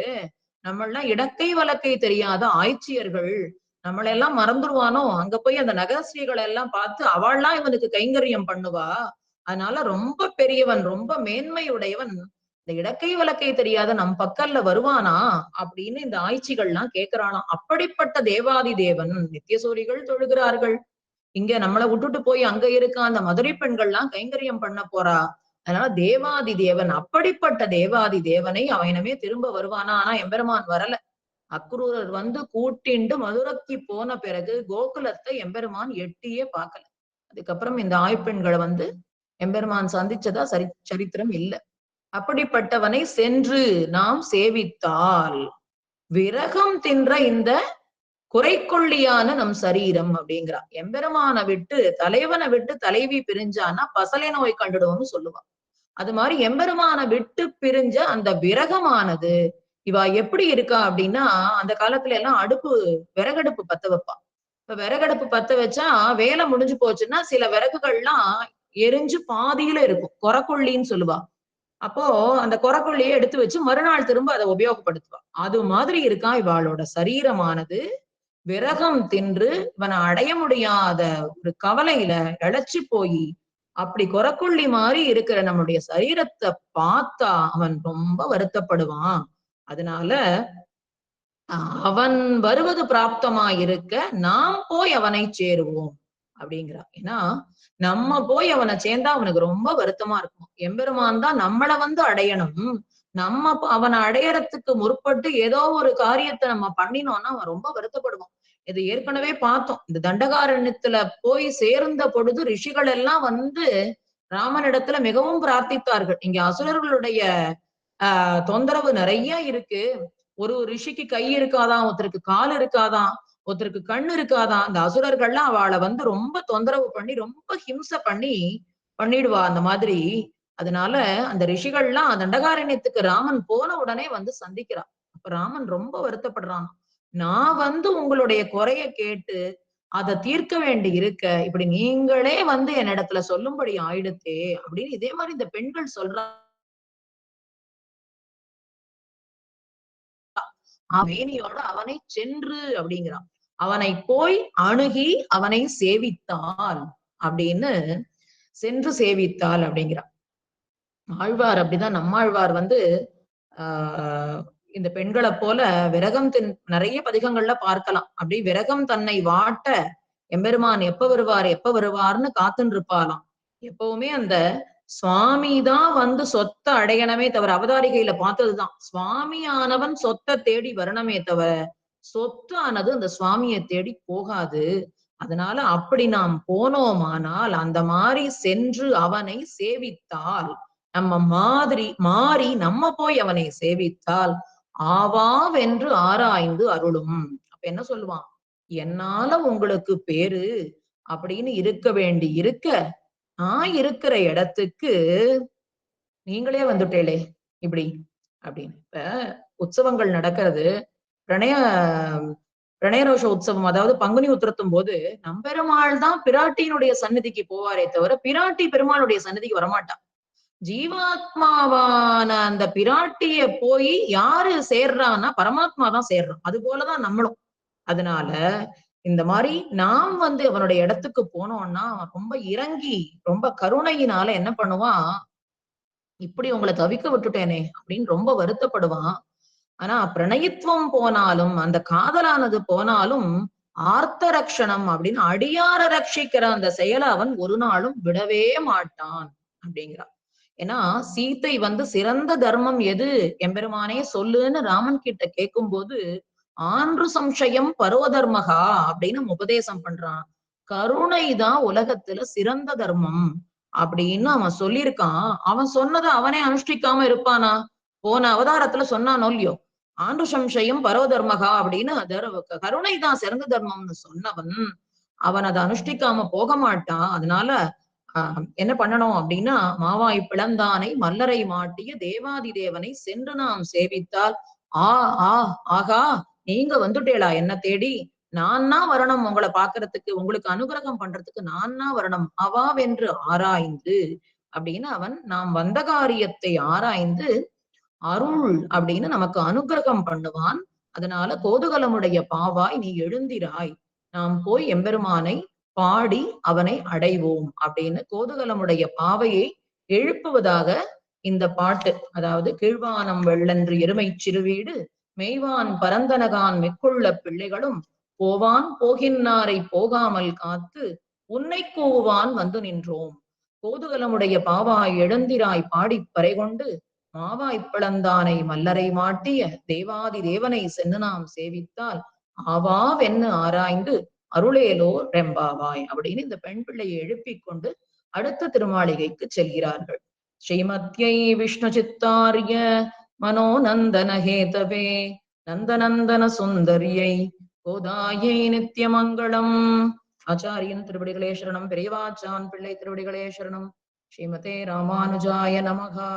நம்மளாம் இடக்கை வழக்கை தெரியாத ஆய்ச்சியர்கள், நம்மளெல்லாம் மறந்துடுவானோ? அங்க போய் அந்த நகரஸ்ரீகளை எல்லாம் பார்த்து அவள்லாம் இவனுக்கு கைங்கரியம் பண்ணுவா. அதனால ரொம்ப பெரியவன், ரொம்ப மேன்மையுடையவன். இந்த இடக்கை வழக்கை தெரியாத நம் பக்கல்ல வருவானா அப்படின்னு இந்த ஆய்ச்சிகள்லாம் கேட்கிறானாம். அப்படிப்பட்ட தேவாதி தேவன். நித்தியசூரிகள் தொழுகிறார்கள். இங்க நம்மளை விட்டுட்டு போய் அங்க இருக்க அந்த மதுரை பெண்கள்லாம் கைங்கரியம் பண்ண போறா. அதனால தேவாதி தேவன், அப்படிப்பட்ட தேவாதி தேவனை அவனமே திரும்ப வருவானா? ஆனா எம்பெருமான் வரல. அக்ரூரர் வந்து கூட்டிண்டு மதுரைக்கு போன பிறகு கோகுலத்தை எம்பெருமான் எட்டியே பார்க்கல. அதுக்கப்புறம் இந்த ஆய்ப்பெண்களை வந்து எம்பெருமான் சந்திச்சதா சரித்திரம் இல்லை. அப்படிப்பட்டவனை சென்று நாம் சேவித்தால் விரகம் தின்ற இந்த குறைக்கொள்ளியான நம் சரீரம் அப்படிங்கிறா. எம்பெருமானை விட்டு தலைவனை விட்டு தலைவி பிரிஞ்சான்னா பசலை நோய் கண்டுடுவோம்னு சொல்லுவான். அது மாதிரி எம்பெருமானை விட்டு பிரிஞ்ச அந்த விரகமானது இவா எப்படி இருக்கா அப்படின்னா, அந்த காலத்துல எல்லாம் விறகடுப்பு பத்த வைப்பா. இப்ப விறகடுப்பு பத்த வச்சா வேலை முடிஞ்சு போச்சுன்னா சில விறகுகள்லாம் எரிஞ்சு பாதியில இருக்கும், கொரக்கொள்ளின்னு சொல்லுவா. அப்போ அந்த கொரக்கொள்ளியை எடுத்து வச்சு மறுநாள் திரும்ப அதை உபயோகப்படுத்துவா. அது மாதிரி இருக்கா இவாளோட சரீரமானது. விரகம் தின்று இவனை அடைய முடியாத ஒரு கவலையில இழைச்சு போய் அப்படி கொரக்கொள்ளி மாதிரி இருக்கிற நம்முடைய சரீரத்தை பார்த்தா அவன் ரொம்ப வருத்தப்படுவான். அதனால அவன் வருவது பிராப்தமா இருக்க நாம் போய் அவனை சேருவோம் அப்படிங்கிறான். ஏன்னா நம்ம போய் அவனை சேர்ந்தா அவனுக்கு ரொம்ப வருத்தமா இருக்கும். எம்பெருமான் தான் நம்மளை வந்து அடையணும். நம்ம அவனை அடையறதுக்கு முற்பட்டு ஏதோ ஒரு காரியத்தை நம்ம பண்ணினோம்னா அவன் ரொம்ப வருத்தப்படுவான். இது ஏற்கனவே பார்த்தோம். இந்த தண்டகாரண்யத்துல போய் சேர்ந்த பொழுது ரிஷிகள் எல்லாம் வந்து ராமனிடத்துல மிகவும் பிரார்த்தித்தார்கள். இங்க அசுரர்களுடைய தொந்தரவு நிறைய இருக்கு. ஒரு ரிஷிக்கு கை இருக்காதான், ஒருத்தருக்கு கால் இருக்காதான், ஒருத்தருக்கு கண் இருக்காதான். அந்த அசுரர்கள்லாம் அவளை வந்து ரொம்ப தொந்தரவு பண்ணி ரொம்ப ஹிம்சை பண்ணிடுவா அந்த மாதிரி. அதனால அந்த ரிஷிகள்லாம் தண்டகாரண்யத்துக்கு ராமன் போன உடனே வந்து சந்திக்கிறான். அப்ப ராமன் ரொம்ப வருத்தப்படுறான். நான் வந்து உங்களுடைய குறைய கேட்டு அதை தீர்க்க வேண்டி இருக்க, இப்படி நீங்களே வந்து என்னிடத்துல சொல்லும்படி ஆயிடுத்தே அப்படின்னு இதே மாதிரி இந்த பெண்கள் சொல்றா. மேனியோட அவனை சென்று அப்படிங்கிறான். அவனை போய் அணுகி அவனை சேவித்தாள் அப்படின்னு, சென்று சேவித்தாள் அப்படிங்கிறான். ஆழ்வார் அப்படிதான், நம்மாழ்வார் வந்து ஆஹ் இந்த பெண்களை போல விரகம் நிறைய பதிகங்கள்ல பார்க்கலாம். அப்படி விரகம் தன்னை வாட்ட எம்பெருமான் எப்ப வருவார் எப்ப வருவார்னு காத்துன்னு இருப்பாளாம். எப்பவுமே அந்த சுவாமி தான் வந்து சொத்தை அடையணமே தவிர, அவதாரிகையில பார்த்ததுதான், சுவாமியானவன் சொத்தை தேடி வரணுமே தவிர சொத்து ஆனது அந்த சுவாமியை தேடி போகாது. அதனால அப்படி நாம் போனோமானால் அந்த மாதிரி சென்று அவனை சேவித்தால், நம்ம மாதிரி மாறி நம்ம போய் அவனை சேவித்தால் ஆவாவென்று ஆராய்ந்து அருளும். அப்ப என்ன சொல்லுவான், என்னால உங்களுக்கு பேரு அப்படின்னு இருக்க வேண்டி இருக்க, நான் இருக்கிற இடத்துக்கு நீங்களே வந்துட்டேளே இப்படி அப்படின்னு. இப்ப உற்சவங்கள் நடக்கிறது, பிரணய பிரணயரோஷ உற்சவம், அதாவது பங்குனி உத்திரத்தும் போது நம்பெருமாள் தான் பிராட்டியினுடைய சந்நிதிக்கு போவாரே தவிர பிராட்டி பெருமாளுடைய சந்நிதிக்கு வரமாட்டா. ஜீவாத்மாவான அந்த பிராட்டிய போய் யாரு சேர்றான்னா பரமாத்மா தான் சேர்றான். அது போலதான் நம்மளும். அதனால இந்த மாதிரி நாம் வந்து அவனுடைய இடத்துக்கு போனோம்னா அவன் ரொம்ப இறங்கி ரொம்ப கருணையினால என்ன பண்ணுவான், இப்படி உங்களை தவிக்க விட்டுட்டேனே அப்படின்னு ரொம்ப வருத்தப்படுவான். ஆனா பிரணயித்துவம் போனாலும் அந்த காதலானது போனாலும் ஆர்த்த ரக்ஷணம் அப்படின்னு அடியார ரட்சிக்கிற அந்த செயலை அவன் ஒரு நாளும் விடவே மாட்டான் அப்படிங்கிறான். ஏன்னா சீத்தை வந்து சிறந்த தர்மம் எது எம்பெருமானே சொல்லுன்னு ராமன் கிட்ட கேட்கும் போது ஆன்று சம்சயம் பரோதர்மகா அப்படின்னு உபதேசம் பண்றான். கருணை தான் உலகத்துல சிறந்த தர்மம் அப்படின்னு அவன் சொல்லியிருக்கான். அவன் சொன்னதை அவனே அனுஷ்டிக்காம இருப்பானா? போன அவதாரத்துல சொன்னானோ இல்லையோ, ஆண்டு சம்சயம் பரோதர்மகா அப்படின்னு கருணை தான் சிறந்த தர்மம்னு சொன்னவன் அவன் அதை அனுஷ்டிக்காம போக மாட்டான். அதனால என்ன பண்ணணும் அப்படின்னா, மாவாய் பிளந்தானை மல்லரை மாட்டிய தேவாதி தேவனை சென்று நாம் சேவித்தால் ஆ ஆ ஆகா, நீங்க வந்துட்டேளா என்ன தேடி, நான் வரணும் உங்களை பாக்குறதுக்கு, உங்களுக்கு அனுகிரகம் பண்றதுக்கு நான் வரணும் அவாவென்று ஆராய்ந்து அப்படின்னு அவன் நாம் வந்த காரியத்தை ஆராய்ந்து அருள் அப்படின்னு நமக்கு அனுகிரகம் பண்ணுவான். அதனால கோதுகலமுடைய பாவாய் நீ எழுந்திராய், நாம் போய் எம்பெருமானை பாடி அவனை அடைவோம் அப்படின்னு கோதுகலமுடைய பாவையை எழுப்புவதாக இந்த பாட்டு. அதாவது கீழ்வானம் வெள்ளன்று எருமை சிறுவீடு மெய்வான் பரந்தனகான் மெக்குள்ள பிள்ளைகளும் போவான் போகின்னாரை போகாமல் காத்து உன்னை கூவுவான் வந்து நின்றோம். கோதுகலமுடைய பாவாய் எழுந்திராய் பாடிப் பறைகொண்டு மாவாய்ப் பிளந்தானை மல்லரை மாட்டிய தேவாதி தேவனை சென்று நாம் சேவித்தால் ஆவாவென்னு ஆராய்ந்து அருளேலோ ரெம்பாவாய் அப்படின்னு இந்த பெண் பிள்ளையை எழுப்பிக் கொண்டு அடுத்த திருமாளிகைக்கு செல்கிறார்கள். ஸ்ரீமத்யை விஷ்ணு சித்தாரிய மனோநந்தன ஹேதவே நந்தநந்தன சுந்தரியை கோதாயை நித்தியமங்கலம். ஆச்சாரியன் திருவடிகளே சரணம். பெரியவாச்சான் பிள்ளை திருவடிகளே சரணம். ஸ்ரீமதே ராமானுஜாய நமகா.